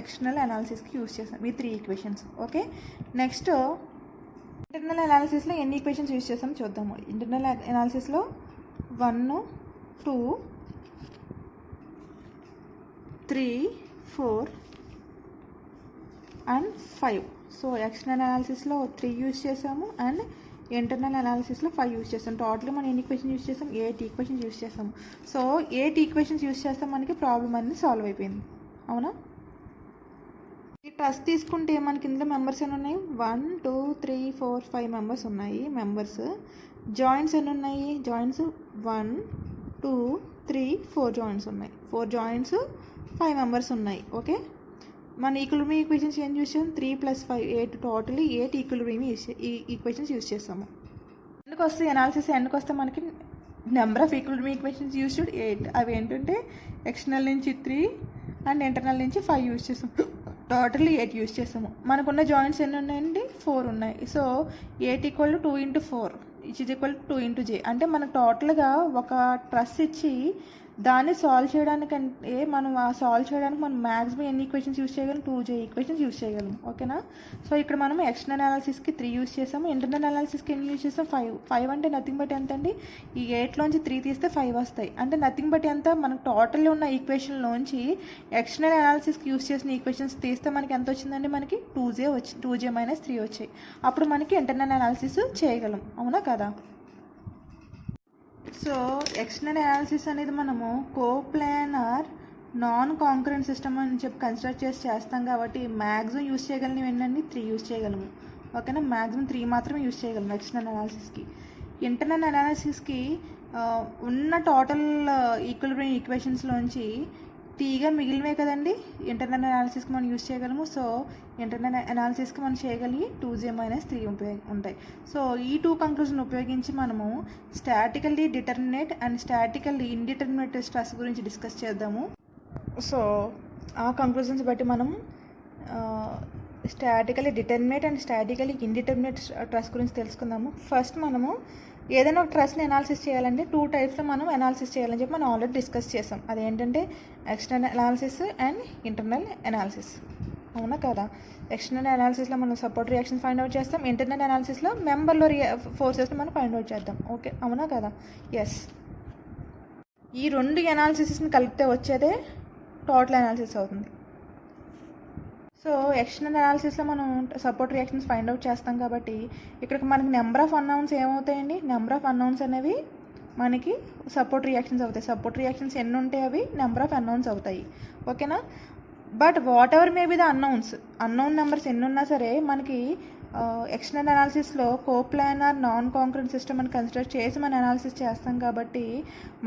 ఎక్స్టర్నల్ అనాలిసిస్కి యూస్ చేసాం ఈ 3 ఈక్వేషన్స్. ఓకే. నెక్స్ట్ ఇంటర్నల్ అనాలిసిస్లో ఎన్ని ఈక్వేషన్స్ యూస్ చేసాం చూద్దాము. ఇంటర్నల్ అనాలిసిస్లో 1, 2, 3, 4 అండ్ 5. సో ఎక్స్టర్నల్ అనాలిసిస్లో 3 యూజ్ చేసాము అండ్ ఇంటర్నల్ అనాలిసిస్లో 5 యూజ్ చేస్తాం. టోటల్గా మనం ఎన్ని ఈక్వేషన్స్ యూజ్ చేస్తాం? 8 ఈక్వేషన్స్ యూజ్ చేస్తాము. సో 8 ఈక్వేషన్స్ యూజ్ చేస్తాం మనకి ప్రాబ్లం అనేది సాల్వ్ అయిపోయింది. అవునా. ఈ ట్రస్ట్ తీసుకుంటే మనకి ఇందులో మెంబర్స్ ఎన్ని ఉన్నాయి? 1, 2, 3, 4, 5 మెంబర్స్ ఉన్నాయి మెంబర్స్. జాయింట్స్ ఎన్ని ఉన్నాయి? జాయింట్స్ 1, 2, 3, 4 జాయింట్స్ ఉన్నాయి. 4 జాయింట్స్ 5 మెంబర్స్ ఉన్నాయి. ఓకే. మన ఈక్విలిబ్రియం ఈక్వేషన్స్ ఏం యూస్ చేసాం? 3 + 5 8. టోటలీ 8 ఈక్విలిబ్రియం ఈక్వేషన్స్ యూస్ చేస్తాము. ఎందుకు వస్తే ఎనాలిసిస్ ఎందుకు వస్తే మనకి number of equilibrium equations used 8. అవి ఏంటంటే ఎక్స్టర్నల్ నుంచి 3 అండ్ ఇంటర్నల్ నుంచి 5 యూస్ చేస్తాం. టోటల్లీ 8 యూస్ చేస్తాము. మనకున్న జాయింట్స్ ఎన్ని ఉన్నాయండి? 4 ఉన్నాయి. So 8 = 2 × 4 = 2 × j. అంటే మనకు టోటల్గా ఒక ట్రస్ ఇచ్చి దాన్ని సాల్వ్ చేయడానికంటే మనం మ్యాక్సిమం ఎన్ని ఈక్వేషన్స్ యూస్ చేయగలం? 2j ఈక్వేషన్స్ యూస్ చేయగలం. ఓకేనా. సో ఇక్కడ మనం ఎక్స్టర్నల్ అనాలిసిస్కి 3 యూస్ చేసాము. ఇంటర్నల్ అనాలిసిస్కి ఎన్ని యూస్ చేస్తాం? 5 అంటే నథింగ్ బట్ ఎంత అండి? ఈ 8లోంచి 3 తీస్తే 5 వస్తాయి. అంటే నథింగ్ బట్ ఎంత? మనకు టోటల్ ఉన్న ఈక్వేషన్లోంచి ఎక్స్టర్నల్ అనాలిసిస్కి యూస్ చేసిన ఈక్వేషన్స్ తీస్తే మనకి ఎంత వచ్చిందండి? మనకి 2j వచ్చింది. 2j - 3 వచ్చాయి. అప్పుడు మనకి ఇంటర్నల్ అనాలిసిస్ చేయగలం. అవునా కదా. సో ఎక్స్టర్నల్ అనాలిసిస్ అనేది మనము కోప్లానార్ నాన్ కాంకరెంట్ సిస్టమ్ అని చెప్పి కన్సిడర్ చేస్తాం కాబట్టి మ్యాక్సిమం యూస్ చేయగలిగినవి ఏంటండి? 3 యూస్ చేయగలము. ఓకేనా. మ్యాక్సిమం 3 మాత్రమే యూస్ చేయగలము ఎక్స్టర్నల్ అనాలిసిస్కి. ఇంటర్నల్ అనాలిసిస్కి ఉన్న టోటల్ ఈక్విలిబ్రియం ఈక్వేషన్స్లోంచి తీగా మిగిలినవే కదండి ఇంటర్నల్ అనాలిసిస్కి మనం యూస్ చేయగలము. సో ఇంటర్నల్ అనాలిసిస్కి మనం చేయగలిగి 2j - 3 ఉంటాయి. సో ఈ 2 కంక్లూజన్ ఉపయోగించి మనము statically determinate and statically indeterminate stress గురించి డిస్కస్ చేద్దాము. సో ఆ కంక్లూజన్స్ బట్టి మనం statically determinate and statically indeterminate stress గురించి తెలుసుకుందాము. ఫస్ట్ మనము ఏదైనా ఒక ట్రస్ని అనాలిసిస్ చేయాలంటే 2 టైప్స్లో మనం అనాలిసిస్ చేయాలని చెప్పి మనం ఆల్రెడీ డిస్కస్ చేసాం. అదేంటంటే external analysis and internal analysis. అవునా కదా? ఎక్స్టర్నల్ అనాలిసిస్లో మనం సపోర్ట్ రియాక్షన్ ఫైండ్ అవుట్ చేస్తాం. ఇంటర్నల్ అనాలిసిస్లో మెంబర్లో ఫోర్సెస్ని మనం ఫైండ్ అవుట్ చేద్దాం. ఓకే, అవునా కదా? ఎస్. ఈ 2 అనాలిసిస్ని కలిపితే వచ్చేదే టోటల్ అనాలిసిస్ అవుతుంది. సో ఎక్స్టర్నల్ అనాలిసిస్లో మనం సపోర్ట్ రియాక్షన్స్ ఫైండ్ అవుట్ చేస్తాం కాబట్టి ఇక్కడికి మనకి నెంబర్ ఆఫ్ అన్నౌన్స్ ఏమవుతాయండి? నెంబర్ ఆఫ్ అన్నౌన్స్ అనేవి మనకి సపోర్ట్ రియాక్షన్స్ అవుతాయి. సపోర్ట్ రియాక్షన్స్ ఎన్ని ఉంటాయి అవి నెంబర్ ఆఫ్ అన్నౌన్స్ అవుతాయి. ఓకేనా? But whatever may be the unknown numbers ఎన్ని ఉన్నా సరే మనకి ఎక్స్టర్నల్ అనాలిసిస్లో కోప్లానార్ నాన్ కాంక్రీట్ సిస్టమ్ అని కన్సిడర్ చేసి మనం అనాలిసిస్ చేస్తాం కాబట్టి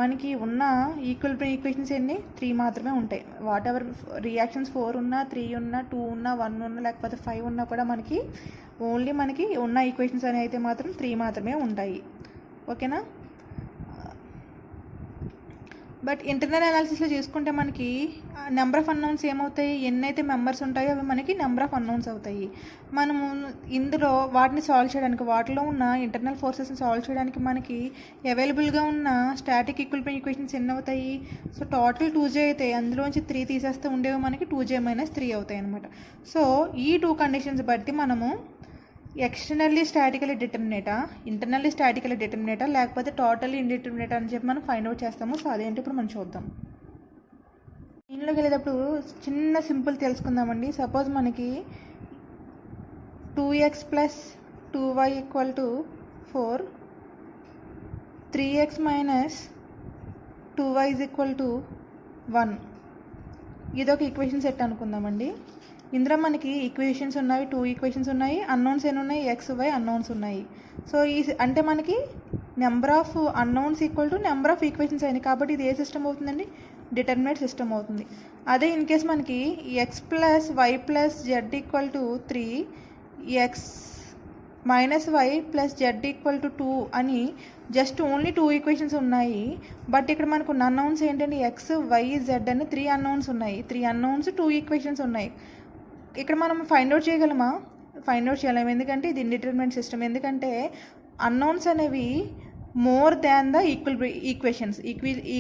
మనకి ఉన్న ఈక్వేషన్స్ ఎన్ని 3 మాత్రమే ఉంటాయి. వాట్ ఎవర్ రియాక్షన్స్ 4 ఉన్నా, 3 ఉన్నా, 2 ఉన్నా, 1 ఉన్నా, లేకపోతే 5 ఉన్నా కూడా మనకి ఉన్న ఈక్వేషన్స్ అనేవి అయితే మాత్రం 3 మాత్రమే ఉంటాయి. ఓకేనా? బట్ ఇంటర్నల్ అనాలిసిస్లో చూసుకుంటే మనకి నెంబర్ ఆఫ్ అన్నౌన్స్ ఏమవుతాయి? ఎన్నైతే మెంబర్స్ ఉంటాయో అవి మనకి నెంబర్ ఆఫ్ అన్నౌన్స్ అవుతాయి. మనము ఇందులో వాటిని సాల్వ్ చేయడానికి, వాటిలో ఉన్న ఇంటర్నల్ ఫోర్సెస్ని సాల్వ్ చేయడానికి మనకి అవైలబుల్గా ఉన్న స్టాటిక్ ఈక్విలిబ్రియం ఈక్వేషన్స్ ఎన్ని అవుతాయి? సో టోటల్ 2J అవుతాయి. అందులోంచి 3 తీసేస్తే ఉండేవి మనకి 2J - 3 అవుతాయి అనమాట. సో ఈ 2 కండిషన్స్ బట్టి మనము ఎక్స్టర్నల్లీ స్టాటికలీ డిటర్మినేటా, ఇంటర్నల్లీ స్టాటికలీ డిటర్మినేటా, లేకపోతే టోటల్లీ ఇండిటర్మినేటా అని చెప్పి మనం ఫైండ్ అవుట్ చేస్తాము. సో అదేంటి ఇప్పుడు మనం చూద్దాం. దీనిలోకి వెళ్ళేటప్పుడు చిన్న సింపుల్ తెలుసుకుందామండి. సపోజ్ మనకి 2x + 2y = 4, 3x - 2y = 1 ఇదొక ఈక్వేషన్ సెట్ అనుకుందామండి. ఇందులో మనకి ఈక్వేషన్స్ ఉన్నాయి, 2 ఈక్వేషన్స్ ఉన్నాయి, అన్నౌన్స్ ఎన్ని ఉన్నాయి? x, y అన్నౌన్స్ ఉన్నాయి. సో అంటే మనకి number of అన్నౌన్స్ = number of equations అయినాయి కాబట్టి ఇది ఏ సిస్టమ్ అవుతుందండి? డిటర్మినేట్ సిస్టమ్ అవుతుంది. అదే ఇన్ కేస్ మనకి x + y + z = 3, x - y + z = 2 అని జస్ట్ ఓన్లీ 2 ఈక్వేషన్స్ ఉన్నాయి. బట్ ఇక్కడ మనకు ఉన్న అన్నౌన్స్ ఏంటంటే x, y, z అని 3 అన్నౌన్స్ ఉన్నాయి. 3 అన్నౌన్స్, 2 ఈక్వేషన్స్ ఉన్నాయి. ఇక్కడ మనం ఫైండ్ అవుట్ చేయగలమా? ఫైండ్ అవుట్ చేయలేము. ఎందుకంటే ఇది ఇండిటర్మినేట్ సిస్టమ్. ఎందుకంటే అన్నౌన్స్ అనేవి మోర్ దాన్ ద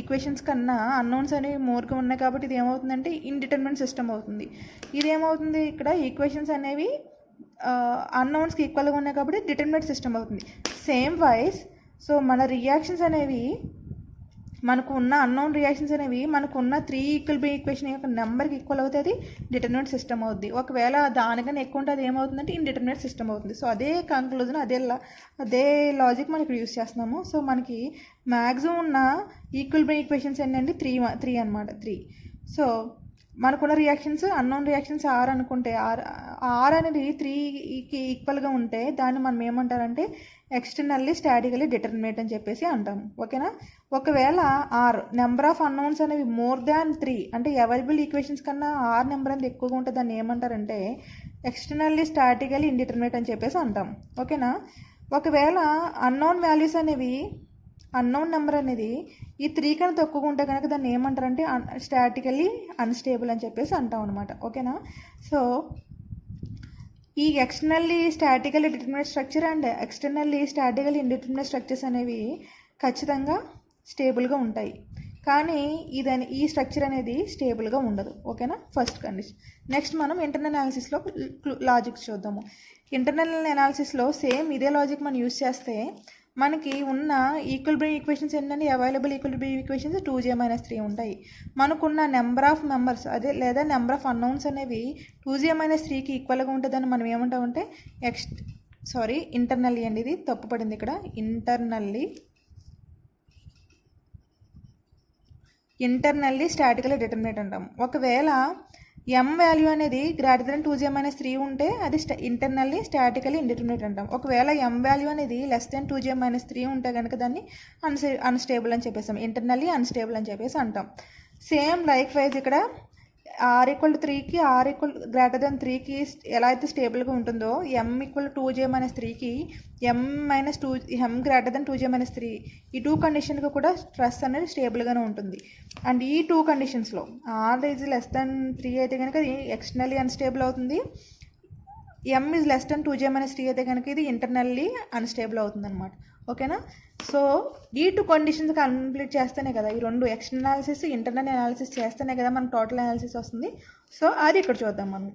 ఈక్వేషన్స్ కన్నా అన్నౌన్స్ అనేవి మోర్గా ఉన్నాయి కాబట్టి ఇది ఏమవుతుందంటే ఇండిటర్మినేట్ సిస్టమ్ అవుతుంది. ఇది ఏమవుతుంది? ఇక్కడ ఈక్వేషన్స్ అనేవి అన్నౌన్స్కి ఈక్వల్గా ఉన్నాయి కాబట్టి డిటర్మినేట్ సిస్టమ్ అవుతుంది. సేమ్ వైజ్ సో మన రియాక్షన్స్ అనేవి మనకు ఉన్న అన్నౌన్ రియాక్షన్స్ అనేవి మనకు ఉన్న 3 ఈక్విలిబ్రియం ఈక్వేషన్ యొక్క నెంబర్కి ఈక్వల్ అవుతుంది, డిటర్మినేట్ సిస్టమ్ అవుతుంది. ఒకవేళ దానికన్నా ఎక్కువ ఉంటే అది ఏమవుతుందంటే ఇండిటర్మినేట్ సిస్టమ్ అవుతుంది. సో అదే కంక్లూజన్, అదే లాజిక్ మనం ఇక్కడ యూస్ చేస్తున్నాము. సో మనకి మ్యాక్సిమం ఉన్న ఈక్విలిబ్రియం ఈక్వేషన్స్ ఏంటంటే 3 అనమాట. 3. సో మనకున్న రియాక్షన్స్ అన్నోన్ రియాక్షన్స్ 6 అనుకుంటే ఆర్ అనేది 3కి ఈక్వల్గా ఉంటే దాన్ని మనం ఏమంటారంటే ఎక్స్టర్నల్లీ స్టాటికల్లీ డిటర్మినేట్ అని చెప్పేసి అంటాము. ఓకేనా? ఒకవేళ ఆర్ నెంబర్ ఆఫ్ అన్నోన్స్ అనేవి మోర్ దాన్ 3 అంటే అవైలబుల్ ఈక్వేషన్స్ కన్నా ఆర్ నెంబర్ అనేది ఎక్కువగా ఉంటే దాన్ని ఏమంటారంటే ఎక్స్టర్నల్లీ స్టాటికల్లీ ఇండిటర్మినేట్ అని చెప్పేసి అంటాం. ఓకేనా? ఒకవేళ అన్నోన్ వాల్యూస్ అనేవి అన్నోన్ నెంబర్ అనేది ఈ 3 కన్నా తక్కువగా ఉంటే కనుక దాన్ని ఏమంటారంటే స్టాటికల్లీ అన్స్టేబుల్ అని చెప్పేసి అంటాం అనమాట. ఓకేనా? సో ఈ externally statically determinate structure and externally statically indeterminate structures అనేవి ఖచ్చితంగా స్టేబుల్గా ఉంటాయి. కానీ ఈ స్ట్రక్చర్ అనేది స్టేబుల్గా ఉండదు. ఓకేనా? First condition. నెక్స్ట్ మనం ఇంటర్నల్ అనాలిసిస్లో లాజిక్స్ చూద్దాము. ఇంటర్నల్ అనాలిసిస్లో సేమ్ ఇదే లాజిక్ మనం యూస్ చేస్తే మనకి ఉన్న ఈక్విలిబ్రియం ఈక్వేషన్స్ ఏంటంటే అవైలబుల్ ఈక్విలిబ్రియం ఈక్వేషన్స్ 2J - 3 ఉంటాయి. మనకున్న నెంబర్ ఆఫ్ మెంబర్స్ లేదా నెంబర్ ఆఫ్ అన్నౌన్స్ అనేవి 2J - 3కి ఈక్వల్గా ఉంటుందని మనం ఏమంటామంటే ఇంటర్నల్లీ అండి, ఇది తప్పు పడింది ఇక్కడ. ఇంటర్నల్లీ స్టాటికల్లీ డిటర్మినేట్ అంటాం. ఒకవేళ m వాల్యూ అనేది గ్రేటర్ దెన్ 2J - 3 ఉంటే అది ఇంటర్నల్లీ స్టాటికల్లీ ఇండిటర్మినేట్ అంటాం. ఒకవేళ m వాల్యూ అనేది లెస్ దెన్ 2J - 3 ఉంటే కనుక దాన్ని అన్స్టేబుల్ అని చెప్పేసాం, ఇంటర్నల్లీ అన్స్టేబుల్ అని చెప్పేసి అంటాం. సేమ్ లైక్ వైజ్ ఇక్కడ r = 3కి గ్రేటర్ దెన్ 3కి ఎలా అయితే స్టేబుల్గా ఉంటుందో m = 2J - 3కి m గ్రేటర్ దెన్ 2J - 3 ఈ 2 కండిషన్కి కూడా స్ట్రెస్ అనేది స్టేబుల్గానే ఉంటుంది. అండ్ ఈ 2 కండిషన్స్లో r is less than 3 అయితే కనుక ఎక్స్టర్నల్లీ అన్స్టేబుల్ అవుతుంది, M is less than 2j minus 3 అయితే కనుక ఇది ఇంటర్నల్లీ అన్స్టేబుల్ అవుతుంది అనమాట. ఓకేనా. సో ఈ 2 కండిషన్స్ కంప్లీట్ చేస్తేనే కదా, ఈ 2 ఎక్స్టర్నల్ అనాలిసిస్ ఇంటర్నల్ అనాలిసిస్ చేస్తేనే కదా మనకు టోటల్ అనాలిసిస్ వస్తుంది. సో అది ఇక్కడ చూద్దాం మనం.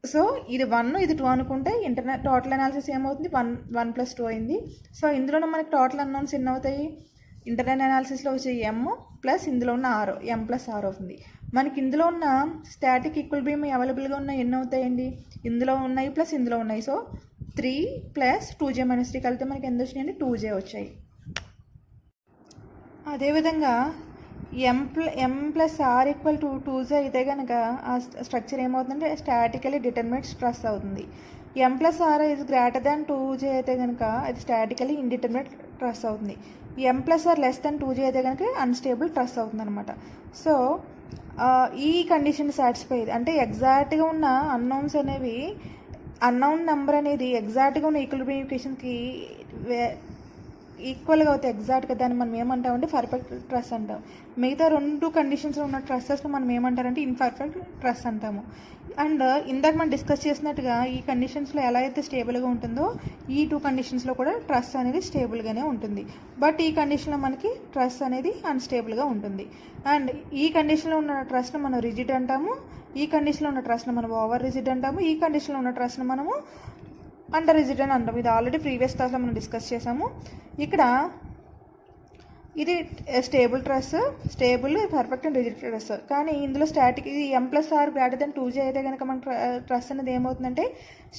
సో ఇది 1 ఇది 2 అనుకుంటే ఇంటర్నల్ టోటల్ అనాలిసిస్ ఏమవుతుంది, 1 + 2 అయింది. సో ఇందులోనే మనకి టోటల్ అన్నౌన్స్ ఎన్ని అవుతాయి, ఇంటర్నల్ అనాలిసిస్లో వచ్చే ఎమ్ ప్లస్ ఇందులో ఉన్న ఆర్, ఎమ్ ప్లస్ ఆర్ అవుతుంది. మనకి ఇందులో ఉన్న స్టాటిక్ ఈక్విలిబ్రియం అవైలబుల్గా ఉన్న ఎన్ని అవుతాయండి, ఇందులో ఉన్నాయి ప్లస్ ఇందులో ఉన్నాయి. సో 3 + 2j మైనస్ 3 కలిపితే మనకి ఎంత వచ్చినాయండి, 2j వచ్చాయి. అదేవిధంగా M plus R equal to 2j అయితే కనుక ఆ స్ట్రక్చర్ ఏమవుతుందంటే స్టాటికలీ డిటర్మినేట్ స్ట్రెస్ అవుతుంది. M plus R is greater than 2j అయితే కనుక అది స్టాటికలీ ఇండిటర్మినేట్ ట్రస్ అవుతుంది. M plus R less than 2j అయితే కనుక అన్స్టేబుల్ ట్రస్ అవుతుంది అనమాట. సో ఈ కండిషన్ సాటిస్ఫై అంటే ఎగ్జాక్ట్గా ఉన్న అన్నౌన్స్ అనేవి, అన్నౌన్ నెంబర్ అనేది ఎగ్జాక్ట్గా ఉన్న ఈక్విలిబ్రియం ఈక్వేషన్కి ఈక్వల్గా అవుతాయి ఎగ్జాక్ట్గా. దాన్ని మనం ఏమంటామంటే పర్ఫెక్ట్ ట్రస్ అంటాం. మిగతా 2 కండిషన్స్లో ఉన్న ట్రస్సెస్ని మనం ఏమంటారంటే ఇన్పర్ఫెక్ట్ ట్రస్ అంటాము. అండ్ ఇందాక మనం డిస్కస్ చేసినట్టుగా ఈ కండిషన్స్లో ఎలా అయితే స్టేబుల్గా ఉంటుందో ఈ 2 కండిషన్స్లో కూడా ట్రస్ అనేది స్టేబుల్గానే ఉంటుంది. బట్ ఈ కండిషన్లో మనకి ట్రస్ అనేది అన్స్టేబుల్గా ఉంటుంది. అండ్ ఈ కండిషన్లో ఉన్న ట్రస్ను మనం రిజిడ్ అంటాము, ఈ కండిషన్లో ఉన్న ట్రస్ను మనం ఓవర్ రిజిడ్ అంటాము, ఈ కండిషన్లో ఉన్న ట్రస్ను మనము అండర్ రిజిడ్ అని అంటాం. ఇది ఆల్రెడీ ప్రీవియస్ క్లాస్లో మనం డిస్కస్ చేసాము. ఇక్కడ ఇది stable truss, stable perfect and rigid truss. కానీ ఇందులో static M plus R greater than 2j అయితే కనుక మన ట్రస్ అనేది ఏమవుతుందంటే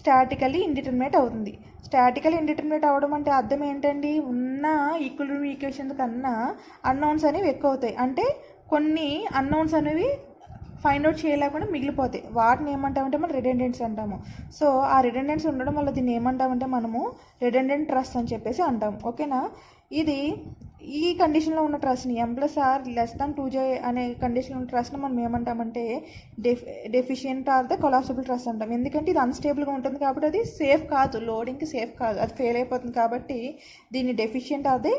స్టాటికల్లీ ఇండిటర్మినేట్ అవుతుంది. స్టాటికల్లీ ఇండిటర్మినేట్ అవ్వడం అంటే అర్థం ఏంటండి, ఉన్న ఈక్విలిబ్రియం ఈక్వేషన్ కన్నా అన్నౌన్స్ అనేవి ఎక్కువ అవుతాయి. అంటే కొన్ని అన్నౌన్స్ అనేవి ఫైండ్ అవుట్ చేయలేకుండా మిగిలిపోతాయి. వాటిని ఏమంటామంటే మనం రిడెండెంట్స్ అంటాము. సో ఆ రిడెండెంట్స్ ఉండడం వల్ల దీన్ని ఏమంటామంటే మనము రిడెండెంట్ ట్రస్ అని చెప్పేసి అంటాము. ఓకేనా. ఇది ఈ కండిషన్లో ఉన్న ట్రస్ని M plus R less than 2j అనే కండిషన్లో ఉన్న ట్రస్ని మనం ఏమంటామంటే deficient or the collapsible truss అంటాం. ఎందుకంటే ఇది అన్స్టేబుల్గా ఉంటుంది కాబట్టి అది సేఫ్ కాదు, లోడింగ్కి సేఫ్ కాదు, అది ఫెయిల్ అయిపోతుంది. కాబట్టి దీన్ని deficient or the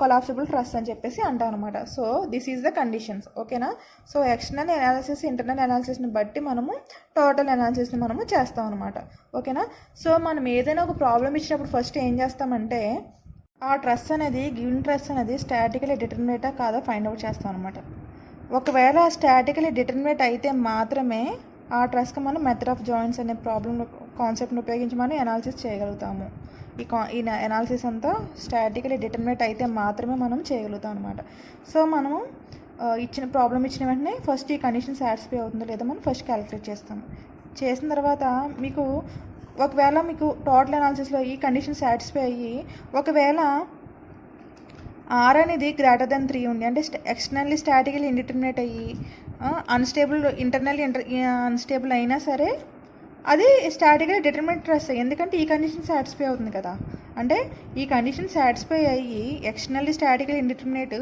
collapsible truss అని చెప్పేసి అంటాం అనమాట. So this is the conditions. ఓకేనా. సో ఎక్స్టర్నల్ అనాలిసిస్ ఇంటర్నల్ అనాలిసిస్ని బట్టి మనము టోటల్ అనాలిసిస్ని మనము చేస్తాం అనమాట. ఓకేనా. సో మనం ఏదైనా ఒక ప్రాబ్లం ఇచ్చినప్పుడు ఫస్ట్ ఏం చేస్తామంటే ఆ ట్రస్ అనేది గివెన్ ట్రస్ అనేది స్టాటికలీ డిటర్మినేటా కాదా ఫైండ్ అవుట్ చేస్తాం అనమాట. ఒకవేళ స్టాటికలీ డిటర్మినేట్ అయితే మాత్రమే ఆ ట్రస్కి మనం మెథడ్ ఆఫ్ జాయింట్స్ అనే ప్రాబ్లం కాన్సెప్ట్ని ఉపయోగించి మనం అనాలిసిస్ చేయగలుగుతాము. ఈ అనాలిసిస్ అంతా స్టాటికలీ డిటర్మినేట్ అయితే మాత్రమే మనం చేయగలుగుతాం అనమాట. సో మనము ఇచ్చిన ప్రాబ్లం ఇచ్చిన వెంటనే ఫస్ట్ ఈ కండిషన్ సాటిస్ఫై అవుతుందో లేదో మనం ఫస్ట్ క్యాలిక్యులేట్ చేస్తాము. చేసిన తర్వాత మీకు ఒకవేళ మీకు టోటల్ అనాలిసిస్లో ఈ కండిషన్ సాటిస్ఫై అయ్యి ఒకవేళ ఆర్ అనేది గ్రేటర్ దెన్ 3 ఉంది అంటే ఎక్స్టర్నల్లీ స్టాటికలీ ఇండిటర్మినేట్ అయ్యి అన్స్టేబుల్ ఇంటర్నల్లీ అన్స్టేబుల్ అయినా సరే అది స్టాటికలీ డిటర్మినేట్ ట్రస్. ఎందుకంటే ఈ కండిషన్ సాటిస్ఫై అవుతుంది కదా. అంటే ఈ కండిషన్ సాటిస్ఫై అయ్యి ఎక్స్టర్నల్లీ స్టాటికలీ ఇండిటర్మినేట్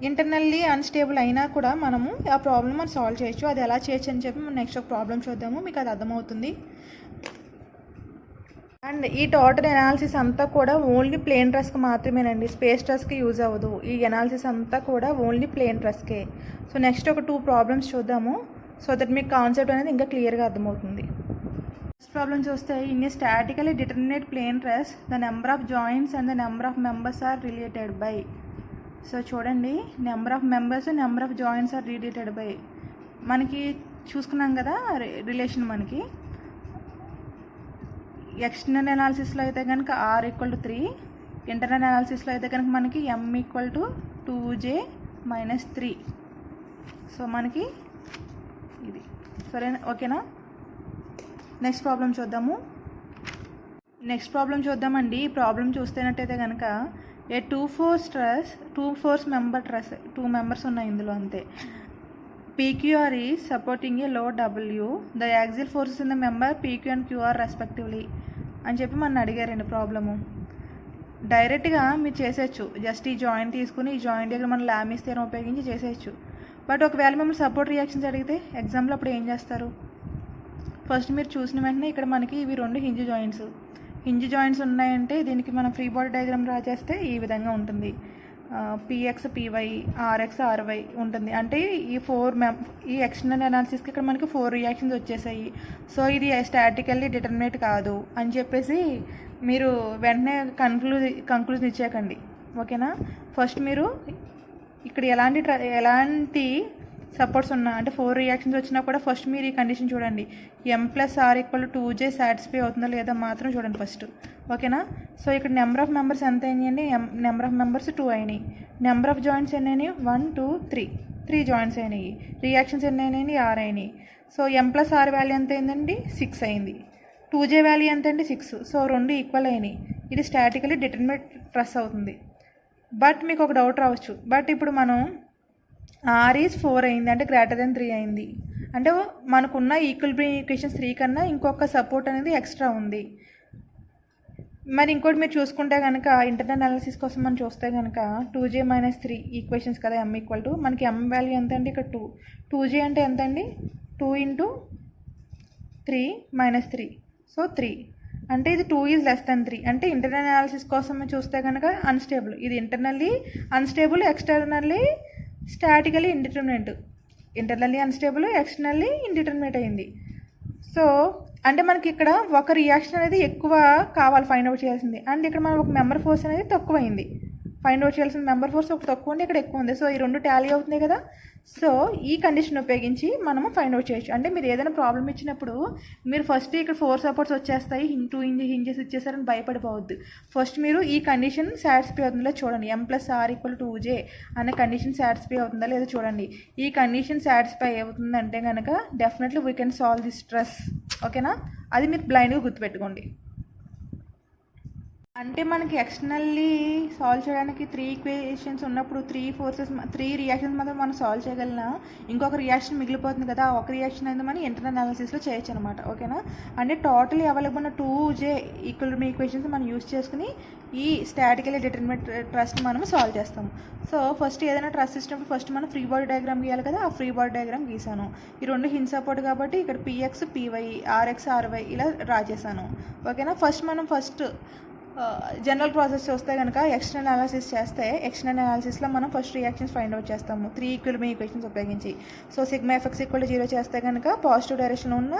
ఇంటర్నల్లీ అన్స్టేబుల్ అయినా కూడా మనము ఆ ప్రాబ్లమ్ మనం సాల్వ్ చేయొచ్చు. అది ఎలా చేయొచ్చు అని చెప్పి మనం నెక్స్ట్ ఒక ప్రాబ్లం చూద్దాము, మీకు అది అర్థమవుతుంది. అండ్ ఈ టోటల్ అనాలిసిస్ అంతా కూడా ఓన్లీ ప్లేన్ ట్రస్కి మాత్రమేనండి, స్పేస్ ట్రస్కి యూజ్ అవ్వదు. ఈ అనాలిసిస్ అంతా కూడా ఓన్లీ ప్లేన్ ట్రస్కే. సో నెక్స్ట్ ఒక 2 ప్రాబ్లమ్స్ చూద్దాము, సో దట్ మీకు కాన్సెప్ట్ అనేది ఇంకా క్లియర్గా అర్థమవుతుంది. ఫస్ట్ ప్రాబ్లం చూస్తే in a statically determinate plane truss the number of joints and the number of members are related by. So చూడండి, number of members number of joints are related by మనకి చూసుకున్నాం కదా relation. మనకి external అనాలిసిస్లో అయితే కనుక R equal to 3, internal అనాలిసిస్లో అయితే కనుక మనకి M equal to 2j minus 3. సో మనకి ఇది సరే. ఓకేనా. నెక్స్ట్ ప్రాబ్లం చూద్దామండి. ఈ ప్రాబ్లం చూస్తేనట్టయితే కనుక ఏ 2 ఫోర్స్ మెంబర్ ట్రస్, 2 మెంబర్స్ ఉన్నాయి ఇందులో అంతే. PQR is supporting a load W. The axial forces in the member PQ and QR respectively అని చెప్పి మన అడిగారండి ప్రాబ్లము. డైరెక్ట్గా మీరు చేసేయచ్చు, జస్ట్ ఈ జాయింట్ తీసుకుని ఈ జాయింట్ దగ్గర మనం లామిస్ థియరం ఉపయోగించి చేసేయచ్చు. బట్ ఒకవేళ మిమ్మల్ని సపోర్ట్ రియాక్షన్స్ అడిగితే ఎగ్జామ్లో అప్పుడు ఏం చేస్తారు, ఫస్ట్ మీరు చూసిన వెంటనే ఇక్కడ మనకి ఇవి 2 హింజ్ జాయింట్స్ ఉన్నాయంటే దీనికి మనం ఫ్రీ బాడీ డయాగ్రామ్ డ్రా చేస్తే ఈ విధంగా ఉంటుంది. పిఎక్స్ పివై, ఆర్ఎక్స్ ఆర్వై ఉంటుంది. అంటే ఈ ఎక్స్టర్నల్ అనాలిసిస్కి ఇక్కడ మనకి 4 రియాక్షన్స్ వచ్చేసాయి. సో ఇది స్టాటికల్లీ డిటర్మినేట్ కాదు అని చెప్పేసి మీరు వెంటనే కంక్లూజన్ ఇచ్చేయకండి, ఓకేనా. ఫస్ట్ మీరు ఇక్కడ ఎలాంటి సపోర్ట్స్ ఉన్నా అంటే 4 రియాక్షన్స్ వచ్చినా కూడా ఫస్ట్ మీరు ఈ కండిషన్ చూడండి, m+r = 2j సాటిస్ఫై అవుతుందో లేదా మాత్రం చూడండి ఫస్ట్, ఓకేనా. సో ఇక్కడ నెంబర్ ఆఫ్ మెంబర్స్ ఎంత అయినాయండి, నెంబర్ ఆఫ్ మెంబర్స్ 2 అయినాయి. నెంబర్ ఆఫ్ జాయింట్స్ ఎన్ని అయినాయి, 1 2 3 జాయింట్స్ అయినాయి. రియాక్షన్స్ ఎన్ని అయినాయి, 6 అయినాయి. సో m+r వాల్యూ ఎంత అయిందండి, 6 అయింది. 2j వాల్యూ ఎంత అండి, 6. సో 2 ఈక్వల్ అయినాయి. ఇది స్టాటికల్లీ డిటర్మినేట్ ట్రస్ అవుతుంది. బట్ మీకు ఒక డౌట్ రావచ్చు, బట్ ఇప్పుడు మనం r ఈజ్ 4 అయింది అంటే >3 అయింది అంటే మనకున్న ఈక్విలిబ్రియం ఈక్వేషన్స్ 3 కన్నా ఇంకొక సపోర్ట్ అనేది ఎక్స్ట్రా ఉంది. మరి ఇంకోటి మీరు చూసుకుంటే కనుక ఇంటర్నల్ అనాలిసిస్ కోసం మనం చూస్తే కనుక 2j - 3 ఈక్వేషన్స్ కదా, m = మనకి m వాల్యూ ఎంత అండి, ఇక్కడ 2j అంటే ఎంత అండి, 2 × 3 - 3, సో 3 అంటే ఇది 2 ఈజ్ <3 అంటే ఇంటర్నల్ అనాలిసిస్ కోసం చూస్తే కనుక అన్స్టేబుల్. ఇది internally unstable, externally statically indeterminate. Internally unstable, externally indeterminate అయింది. సో అంటే మనకి ఇక్కడ ఒక రియాక్షన్ అనేది ఎక్కువ కావాలి ఫైండ్ అవుట్ చేయాల్సింది, అండ్ ఇక్కడ మనం ఒక మెంబర్ ఫోర్స్ అనేది తక్కువ అయింది. ఫైండ్ అవుట్ చేయాల్సిన మెంబర్ ఫోర్స్ ఒక తక్కువ ఉంది, ఇక్కడ ఎక్కువ ఉంది. సో ఈ 2 టాలీ అవుతుంది కదా. సో ఈ కండిషన్ ఉపయోగించి మనము ఫైండ్ అవుట్ చేయొచ్చు. అంటే మీరు ఏదైనా ప్రాబ్లం ఇచ్చినప్పుడు మీరు ఫస్ట్ ఇక్కడ 4 సపోర్ట్స్ వచ్చేస్తాయి, 2 హింజెస్ ఇచ్చేసారని భయపడిపోవద్దు. ఫస్ట్ మీరు ఈ కండిషన్ సాటిస్ఫై అవుతుందో చూడండి, m+r = 2j అనే కండిషన్ సాటిస్ఫై అవుతుందా లేదో చూడండి. ఈ కండిషన్ సాటిస్ఫై అవుతుందంటే కనుక definitely we can solve this stress, ఓకేనా. అది మీరు బ్లైండ్గా గుర్తుపెట్టుకోండి. అంటే మనకి ఎక్స్టర్నల్లీ సాల్వ్ చేయడానికి 3 ఈక్వేషన్స్ ఉన్నప్పుడు 3 రియాక్షన్స్ మాత్రం మనం సాల్వ్ చేయగలిగినా ఇంకొక రియాక్షన్ మిగిలిపోతుంది కదా, ఒక రియాక్షన్ అనేది మనం ఇంటర్నల్ అనాలిసిస్లో చేయొచ్చు అనమాట, ఓకేనా. అంటే టోటలీ అవైలబుల్ ఉన్న 2j ఈక్విలిబ్రియం ఈక్వేషన్స్ మనం యూస్ చేసుకుని ఈ స్టాటికల్లీ డిటర్మినేట్ ట్రస్ని మనం సాల్వ్ చేస్తాము. సో ఫస్ట్ ఏదైనా ట్రస్ ఇచ్చినప్పుడు ఫస్ట్ మనం ఫ్రీ బాడీ డయాగ్రామ్ గీయాలి కదా, ఆ ఫ్రీ బాడీ డయాగ్రామ్ గీసాను. ఈ 2 హింజ్ సపోర్ట్ కాబట్టి ఇక్కడ పిఎక్స్ పివై, ఆర్ఎక్స్ ఆర్వై ఇలా డ్రా చేశాను, ఓకేనా. ఫస్ట్ జనరల్ ప్రాసెస్ చూస్తే కనుక ఎక్స్టర్నల్ అనాలిసిస్ చేస్తే ఎక్స్టర్నల్ అనాలిసిస్లో మనం ఫస్ట్ రియాక్షన్స్ ఫైండ్ అవుట్ చేస్తాము 3 ఈక్విలిబ్రియం ఈక్వేషన్స్ ఉపయోగించి. సో σfx = 0 చేస్తే కనుక పాజిటివ్ డైరెక్షన్లో ఉన్న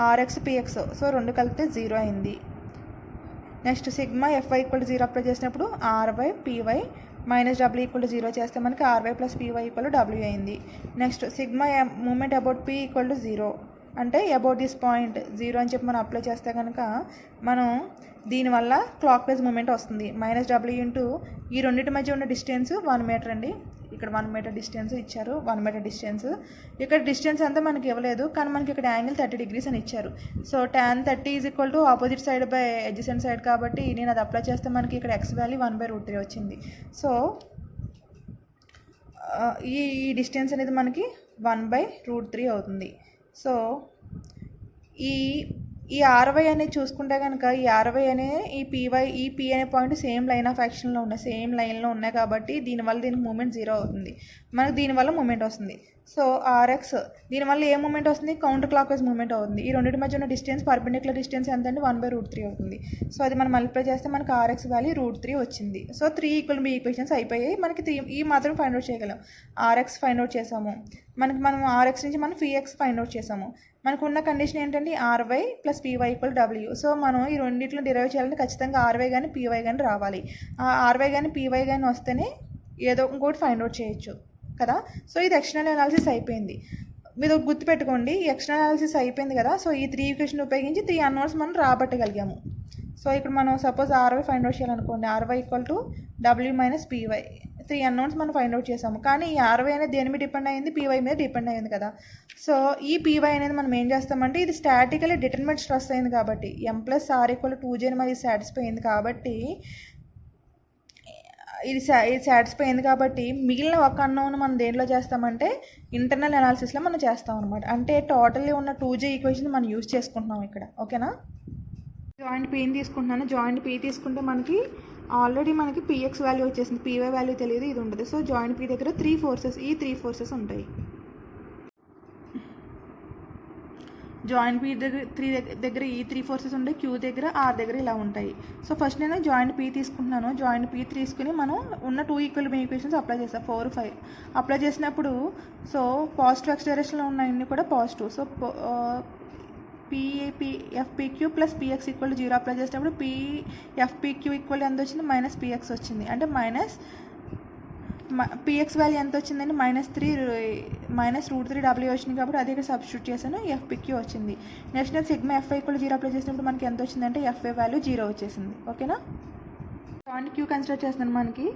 ఆర్ఎక్స్ పిఎక్స్, సో 2 కలిపితే 0 అయింది. నెక్స్ట్ σfy = 0 అప్లై చేసినప్పుడు r/py -w = 0 చేస్తే మనకి r/py = w అయింది. నెక్స్ట్ మూమెంట్ అబౌట్ p = 0 అంటే అబౌట్ దిస్ పాయింట్ 0 అని చెప్పి మనం అప్లై చేస్తే కనుక మనం దీనివల్ల క్లాక్ వైజ్ మూమెంట్ వస్తుంది. -w ఈ రెండింటి మధ్య ఉన్న డిస్టెన్స్ 1 మీటర్ అండి. ఇక్కడ 1 మీటర్ డిస్టెన్స్ ఇచ్చారు, 1 మీటర్ డిస్టెన్స్. ఇక్కడ డిస్టెన్స్ అంతా మనకి ఇవ్వలేదు, కానీ మనకి ఇక్కడ యాంగిల్ 30 degrees అని ఇచ్చారు. So tan 30 = opposite side by adjacent side కాబట్టి నేను అది అప్లై చేస్తే మనకి ఇక్కడ x వాల్యూ 1/√3 వచ్చింది. సో ఈ డిస్టెన్స్ అనేది మనకి 1/√3 అవుతుంది. సో ఈ ఆర్వై అనేది చూసుకుంటే కనుక ఈ ఆర్వై అనే ఈ పీ అనే పాయింట్ సేమ్ లైన్ ఆఫ్ యాక్షన్లో ఉన్నాయి, సేమ్ లైన్లో ఉన్నాయి కాబట్టి దీనివల్ల దీనికి మూమెంట్ 0 అవుతుంది, మనకు దీనివల్ల మూమెంట్ వస్తుంది. సో ఆర్ఎక్స్ దీనివల్ల ఏ మూమెంట్ వస్తుంది, కౌంటర్ క్లాక్ వైజ్ మూమెంట్ అవుతుంది. ఈ రెండింటి మధ్య ఉన్న డిస్టెన్స్ పర్పెండిక్యులర్ డిస్టెన్స్ ఎంత అంటే 1/√3 అవుతుంది. సో అది మనం మల్టిప్లై చేస్తే మనకి ఆర్ఎక్స్ వాల్యూ √3 వచ్చింది. సో 3 ఈక్విలిబ్రియం ఈక్వేషన్స్ అయిపోయాయి. మనకి ఈ మాత్రం ఫైండ్ అవుట్ చేయగలం. ఆర్ఎక్స్ ఫైండ్ అవుట్ చేసాము, మనం ఆర్ఎక్స్ నుంచి మనం పిఎక్స్ ఫైండ్ అవుట్ చేసాము. మనకు ఉన్న కండిషన్ ఏంటంటే r/y + py = w. సో మనం ఈ రెండింటిలో డిరైవ్ చేయాలంటే ఖచ్చితంగా r/y కానీ py కానీ రావాలి. ఆ r/y కానీ py కానీ వస్తేనే ఏదో ఇంకోటి ఫైండ్ అవుట్ చేయొచ్చు కదా. సో ఇది ఎక్స్టర్నల్ అనాలిసిస్ అయిపోయింది. మీరు గుర్తుపెట్టుకోండి, ఎక్స్టర్నల్ అనాలిసిస్ అయిపోయింది కదా. సో ఈ 3 ఈక్వేషన్ ఉపయోగించి 3 అన్నోన్స్ మనం రాబట్టగలిగాము. సో ఇక్కడ మనం సపోజ్ r/y ఫైండ్ అవుట్ చేయాలనుకోండి, r/y = w - py. 3 అన్నోన్స్ మనం ఫైండ్ అవుట్ చేసాము, కానీ ఈ r/y అనేది దేని మీద డిపెండ్ అయ్యింది, py మీద డిపెండ్ అయ్యింది కదా. సో ఈ py అనేది మనం ఏం చేస్తామంటే ఇది స్టాటికల్లీ డిటర్మినేట్ స్ట్రెస్ అయింది కాబట్టి m+r = 2j మరి సాటిస్ఫై అయింది కాబట్టి ఇది సాటిస్ఫై అయింది కాబట్టి మిగిలిన ఒక అన్నోన్ మనం దేంట్లో చేస్తామంటే ఇంటర్నల్ అనాలిసిస్లో మనం చేస్తాం అనమాట. అంటే టోటల్లీ ఉన్న 2j ఈక్వేషన్ మనం యూజ్ చేసుకుంటున్నాం ఇక్కడ, ఓకేనా. జాయింట్ పీని తీసుకుంటున్నాను. జాయింట్ పీ తీసుకుంటే మనకి ఆల్రెడీ మనకి పిఎక్స్ వాల్యూ వచ్చేసింది, పీవై వాల్యూ తెలియదు, ఇది ఉండదు. సో జాయింట్ పీ దగ్గర 3 ఫోర్సెస్ ఉంటాయి. జాయింట్ పీ దగ్గర ఈ 3 ఫోర్సెస్ ఉంటాయి, క్యూ దగ్గర ఆర్ దగ్గర ఇలా ఉంటాయి. సో ఫస్ట్ నేను జాయింట్ పీ తీసుకుంటున్నాను. జాయింట్ పీ తీసుకుని మనం ఉన్న 2 ఈక్వల్ ఈక్వేషన్స్ అప్లై చేస్తాం, 4, 5 అప్లై చేసినప్పుడు సో పాజిటివ్ ఎక్స్ డైరెక్షన్లో ఉన్నాయన్నీ కూడా positive. So FPQ plus PX equal 0 apply చేసినప్పుడు ఎఫ్పిక్యూ ఈక్వల్ ఎంత వచ్చింది, మైనస్ పిఎక్స్ వచ్చింది. అంటే పిఎక్స్ వాల్యూ ఎంత వచ్చిందండి, -3 వచ్చింది కాబట్టి అది ఇక్కడ సబ్స్టిట్యూట్ చేశాను, ఎఫ్పిక్యూ వచ్చింది. నెక్స్ట్ నేను సిగ్మా ఎఫ్ఐ ఈక్వల్ 0 అప్లై చేసినప్పుడు మనకి ఎంత వచ్చిందంటే ఎఫ్ఐ వాల్యూ 0 వచ్చేసింది. ఓకేనా. జాయింట్ క్యూ కన్సిడర్ చేస్తున్నాను. మనకి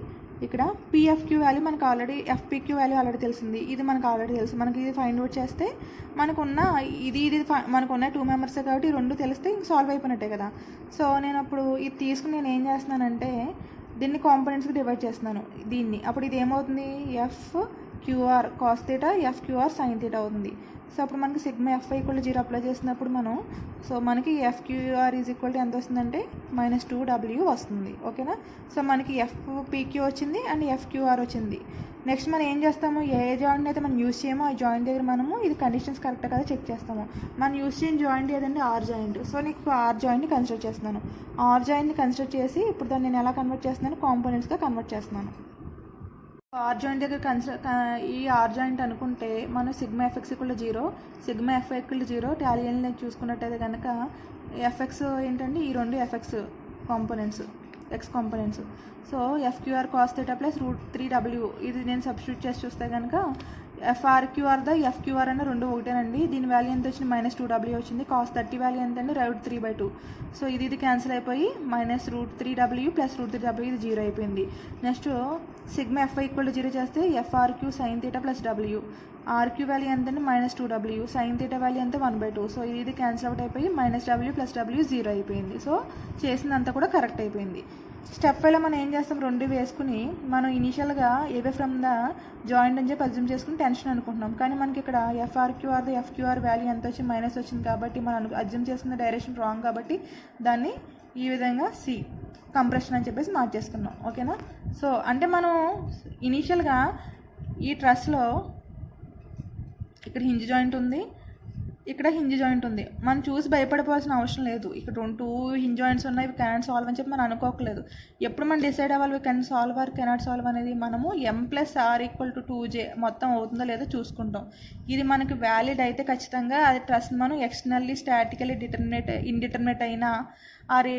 ఇక్కడ పిఎఫ్క్యూ వాల్యూ మనకు ఆల్రెడీ, ఎఫ్పిక్యూ వాల్యూ ఆల్రెడీ తెలిసింది, ఇది మనకు ఆల్రెడీ తెలుసు. మనకి ఇది ఫైండ్ అవుట్ చేస్తే మనకున్న మనకున్న 2 మెంబర్స్ కాబట్టి ఈ 2 తెలిస్తే సాల్వ్ అయిపోయినట్టే కదా. సో నేను అప్పుడు ఇది తీసుకుని నేను ఏం చేస్తున్నానంటే దీన్ని కాంపోనెంట్స్కి డివైడ్ చేస్తున్నాను దీన్ని. అప్పుడు ఇది ఏమవుతుంది, FQR cos theta, FQR sine theta అవుతుంది. సో అప్పుడు మనకి సిగ్మా ఎఫ్ఐ ఈక్వల్ 0 అప్లై చేసినప్పుడు మనకి ఎఫ్క్యూఆర్ ఈజ్ ఈక్వల్ టు ఎంత వస్తుందంటే -2W వస్తుంది. ఓకేనా. సో మనకి ఎఫ్పిక్యూ వచ్చింది అండ్ ఎఫ్క్యూఆర్ వచ్చింది. నెక్స్ట్ మనం ఏం చేస్తాము, ఏ జాయింట్ అయితే మనం యూస్ చేయమో ఆ జాయింట్ దగ్గర మనము ఇది కండిషన్స్ కరెక్ట్ కదా చెక్ చేస్తాము. మనం యూస్ చేయని జాయింట్ ఏదంటే ఆర్ జాయింట్. సో నీకు ఆర్ జాయింట్ని కన్సిడర్ చేస్తున్నాను. ఆర్ జాయింట్ని కన్సిడర్ చేసి ఇప్పుడు దాన్ని నేను ఎలా కన్వర్ట్ చేస్తున్నాను, కాంపోనెంట్స్గా కన్వర్ట్ చేస్తున్నాను. ఆర్ జాయింట్ దగ్గర ఈ ఆర్ జాయింట్ అనుకుంటే మనం sigma FX equal 0, sigma FY equal 0 టాలియన్ చూసుకున్నట్టయితే కనుక ఎఫ్ఎక్స్ ఏంటంటే ఈ 2 FX components, X components. So FQR cos theta plus √3W ఇది నేను సబ్స్టిట్యూట్ చేసి చూస్తే కనుక ఎఫ్క్యూఆర్ అన్న 2 ఒకటేనండి. దీని వాల్యూ ఎంత వచ్చింది, -2W వచ్చింది. కాస్ 30 వాల్యూ ఎంత అండి, √3/2. సో ఇది క్యాన్సిల్ అయిపోయి -√3W ప్లస్ √3W ఇది 0 అయిపోయింది. నెక్స్ట్ సిగ్మా ఎఫ్ఐ ఈక్వల్ 0 చేస్తే FRQ sine theta plus W, RQ value ఎంత అండి -2W, సైన్ థీటా వాల్యూ ఎంత 1/2. సో ఇది క్యాన్సిల్ అవుట్ అయిపోయి -W ప్లస్ W 0 అయిపోయింది. సో చేసిందంతా కూడా కరెక్ట్ అయిపోయింది. స్టెప్ 5లో మనం ఏం చేస్తాం, 2 వేసుకుని మనం ఇనీషియల్గా ఏవే ఫ్రమ్ ద జాయింట్ అని చెప్పి అజ్యూమ్ చేసుకుని టెన్షన్ అనుకుంటున్నాం. కానీ మనకి ఇక్కడ ఎఫ్క్యూఆర్ వాల్యూ ఎంత వచ్చి మైనస్ వచ్చింది కాబట్టి మనం అజ్యూమ్ చేసుకున్న డైరెక్షన్ రాంగ్ కాబట్టి దాన్ని ఈ విధంగా సి కంప్రెషన్ అని చెప్పేసి మార్చేసుకున్నాం. ఓకేనా. సో అంటే మనం ఇనీషియల్గా ఈ ట్రస్లో ఇక్కడ హింజ్ జాయింట్ ఉంది, ఇక్కడ హింజ్ జాయింట్ ఉంది. మనం చూసి భయపడిపోవాల్సిన అవసరం లేదు. ఇక్కడ 2 హింజ్ జాయింట్స్ ఉన్నాయి, ఇవి కెనాట్ సాల్వ్ అని చెప్పి మనం అనుకోకలేదు. ఎప్పుడు మనం డిసైడ్ అవ్వాలి can solve or cannot solve అనేది మనము m+r = 2j మొత్తం అవుతుందో లేదో చూసుకుంటాం. ఇది మనకి వ్యాలిడ్ అయితే ఖచ్చితంగా అది ట్రస్ట్ మనం ఎక్స్టర్నల్లీ స్టాటికలీ ఇండిటర్మినేట్ అయినా ఆర్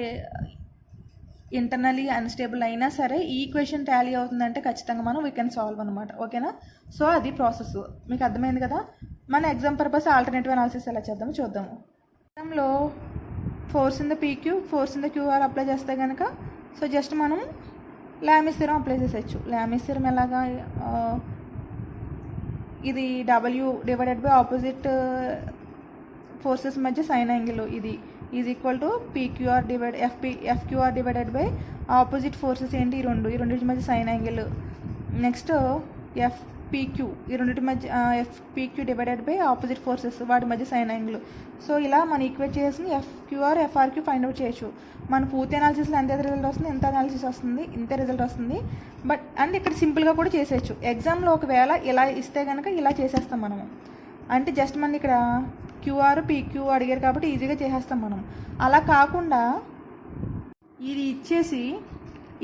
ఇంటర్నల్లీ అన్స్టేబుల్ అయినా సరే ఈ ఈక్వేషన్ టాలీ అవుతుందంటే ఖచ్చితంగా మనం వీ కెన్ సాల్వ్ అనమాట. ఓకేనా. సో అది ప్రాసెస్ మీకు అర్థమైంది కదా. మన ఎగ్జామ్ పర్పస్ ఆల్టర్నేటివ్ అనాలిసిస్ ఎలా చేద్దామో చూద్దాము. ఎగ్జామ్లో force in the PQ, force in the QR apply చేస్తే కనుక సో జస్ట్ మనం లామిస్ థియరం అప్లై చేసేయచ్చు. లామిస్ థియరం ఎలాగా, ఇది W divided by opposite forces మధ్య సైన్ యాంగిల్ ఇది is equal to PQR FQR divided by opposite forces ఏంటి ఈ రెండింటి మధ్య సైన్ యాంగిల్. నెక్స్ట్ ఎఫ్పిక్యూ ఈ రెండింటి మధ్య ఎఫ్పిక్యూ డివైడెడ్ బై ఆపోజిట్ ఫోర్సెస్ వాటి మధ్య సైన్ యాంగిల్. సో ఇలా మనం ఈక్వేట్ చేసి ఎఫ్క్యూఆర్ ఎఫ్ఆర్క్యూ ఫైండ్ అవుట్ చేయొచ్చు. మన పూర్తి అనాలిసిస్లో ఎంత రిజల్ట్ వస్తుంది, ఎంత అనాలిసిస్ వస్తుంది, ఇంతే రిజల్ట్ వస్తుంది. బట్ అండ్ ఇక్కడ సింపుల్గా కూడా చేసేయచ్చు. ఎగ్జామ్లో ఒకవేళ ఇలా ఇస్తే కనుక ఇలా చేసేస్తాం మనము. అంటే జస్ట్ మన ఇక్కడ క్యూఆర్ పీక్యూ అడిగారు కాబట్టి ఈజీగా చేసేస్తాం మనం. అలా కాకుండా ఇది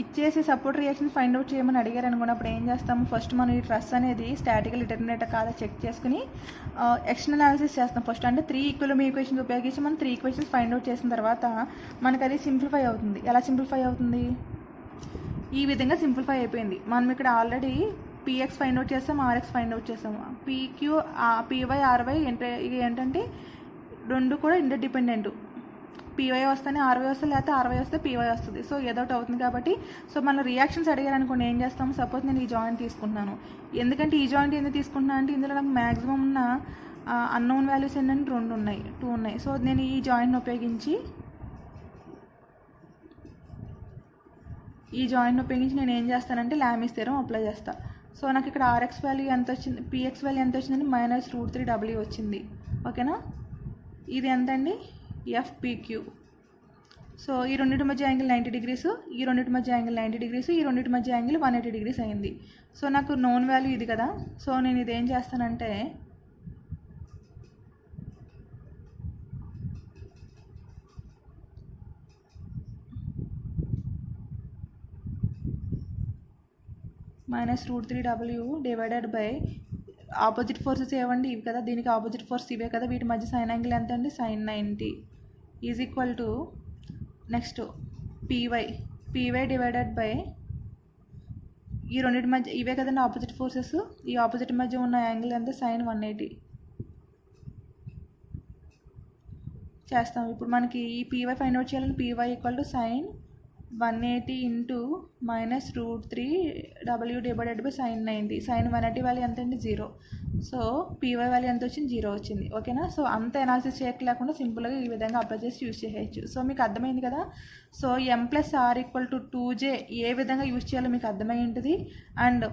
ఇచ్చేసి సపోర్ట్ రియాక్షన్ ఫైండ్ అవుట్ చేయమని అడిగారు అనుకున్నప్పుడు ఏం చేస్తాము, ఫస్ట్ మనం ఈ ట్రస్ అనేది స్టాటికల్ డిటర్మినేటర్ కాదా చెక్ చేసుకుని ఎక్స్టర్నల్ అనాలిసిస్ చేస్తాం ఫస్ట్. అంటే 3 ఈక్వల్ ఈక్వేషన్స్ ఉపయోగించి మనం 3 ఈక్వేషన్స్ ఫైండ్ అవుట్ చేసిన తర్వాత మనకు అది సింప్లిఫై అవుతుంది. ఎలా సింప్లిఫై అవుతుంది, ఈ విధంగా సింప్లిఫై అయిపోయింది. మనం ఇక్కడ ఆల్రెడీ పిఎక్స్ ఫైండ్ అవుట్ చేస్తాం, ఆర్ఎక్స్ ఫైండ్ అవుట్ చేస్తాము. పీక్యూ పీవై ఆర్వై ఏంటంటే 2 కూడా ఇంటర్డిపెండెంట్. పీవై వస్తేనే ఆర్వై వస్తుంది, లేకపోతే ఆర్వై వస్తే పీవై వస్తుంది. సో ఏదో ఒకటి అవుతుంది కాబట్టి సో మన రియాక్షన్స్ అడిగారు అనుకోండి ఏం చేస్తాము, సపోజ్ నేను ఈ జాయింట్ తీసుకుంటున్నాను. ఎందుకంటే ఈ జాయింట్ ఎందుకు తీసుకుంటున్నాను అంటే ఇందులో నాకు మ్యాక్సిమం ఉన్న అన్నోన్ వాల్యూస్ ఏంటంటే 2 ఉన్నాయి. సో నేను ఈ జాయింట్ని ఉపయోగించి నేను ఏం చేస్తానంటే లామిస్ థియరం అప్లై చేస్తాను. సో నాకు ఇక్కడ ఆర్ఎక్స్ వాల్యూ ఎంత వచ్చింది, పిఎక్స్ వాల్యూ ఎంత వచ్చిందండి, -√3W వచ్చింది. ఓకేనా. ఇది ఎంత అండి, ఎఫ్పిక్యూ. సో ఈ రెండింటి మధ్య యాంగిల్ 90 degrees, ఈ రెండింటి మధ్య యాంగిల్ 90 degrees, ఈ రెండింటి మధ్య యాంగిల్ 180 degrees అయింది. సో నాకు నోన్ వాల్యూ ఇది కదా. సో నేను ఇది ఏం చేస్తానంటే minus √3W divided by opposite forces ఏవండి ఇవి కదా, దీనికి ఆపోజిట్ ఫోర్స్ ఇవే కదా, వీటి మధ్య సైన్ యాంగిల్ ఎంత అండి sin 90 is equal to next py divided by ఈ రెండింటి మధ్య ఇవే కదండి ఆపోజిట్ ఫోర్సెస్, ఈ ఆపోజిట్ మధ్య ఉన్న యాంగిల్ ఎంత sin 180 చేస్తాం. ఇప్పుడు మనకి ఈ పీవై ఫైండ్ అవుట్ చేయాలని py equal to sin 180 into minus √3W divided by sin 90. sin 180 value ఎంత అండి 0. సో పీవై వాల్యూ ఎంత వచ్చింది 0 వచ్చింది. ఓకేనా. సో అంత ఎనాలిసిస్ చేయలేకుండా సింపుల్గా ఈ విధంగా అప్లై చేసి యూజ్ చేయొచ్చు. సో మీకు అర్థమైంది కదా. సో m+r = 2j ఏ విధంగా యూజ్ చేయాలో మీకు అర్థమై ఉంటుంది. అండ్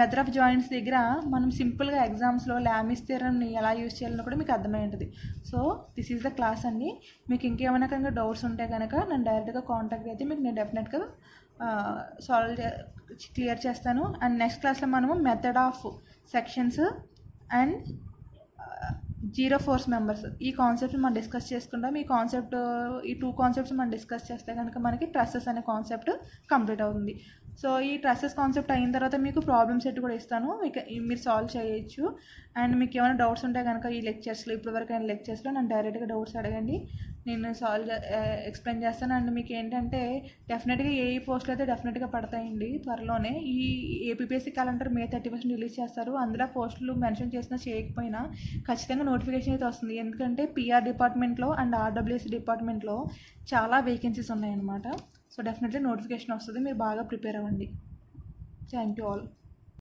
మెథడ్ ఆఫ్ జాయింట్స్ దగ్గర మనం సింపుల్గా ఎగ్జామ్స్లో లామిస్ థియరమ్ని ఎలా యూజ్ చేయాలని కూడా మీకు అర్థమై ఉంటుంది. So this is the class అండి. మీకు ఇంకేమైనా కనుక డౌట్స్ ఉంటే కనుక నన్ను డైరెక్ట్గా కాంటాక్ట్ అయితే మీకు నేను డెఫినెట్గా క్లియర్ చేస్తాను. అండ్ నెక్స్ట్ క్లాస్లో మనము method of sections and zero force members ఈ కాన్సెప్ట్ మనం డిస్కస్ చేసుకుంటాం. ఈ 2 కాన్సెప్ట్స్ మనం డిస్కస్ చేస్తే కనుక మనకి ట్రస్సెస్ అనే కాన్సెప్ట్ కంప్లీట్ అవుతుంది. సో ఈ ట్రస్సెస్ కాన్సెప్ట్ అయిన తర్వాత మీకు ప్రాబ్లమ్ సెట్ కూడా ఇస్తాను, మీరు సాల్వ్ చేయొచ్చు. అండ్ మీకు ఏమైనా డౌట్స్ ఉంటే కనుక ఈ లెక్చర్స్లో ఇప్పటివరకు అయిన లెక్చర్స్లో నన్ను డైరెక్ట్గా డౌట్స్ అడగండి, నేను ఎక్స్ప్లెయిన్ చేస్తాను. అండ్ మీకు ఏంటంటే డెఫినెట్గా ఏ పోస్టులు అయితే డెఫినెట్గా పడతాయండి త్వరలోనే. ఈ ఏపీపీఎస్సీ క్యాలెండర్ May 31 రిలీజ్ చేస్తారు. అందులో పోస్టులు మెన్షన్ చేసినా చేయకపోయినా ఖచ్చితంగా నోటిఫికేషన్ అయితే వస్తుంది. ఎందుకంటే PR డిపార్ట్మెంట్లో అండ్ RWS డిపార్ట్మెంట్లో చాలా వేకెన్సీస్ ఉన్నాయన్నమాట. సో డెఫినెట్లీ నోటిఫికేషన్ వస్తుంది, మీరు బాగా ప్రిపేర్ అవ్వండి. Thank you all.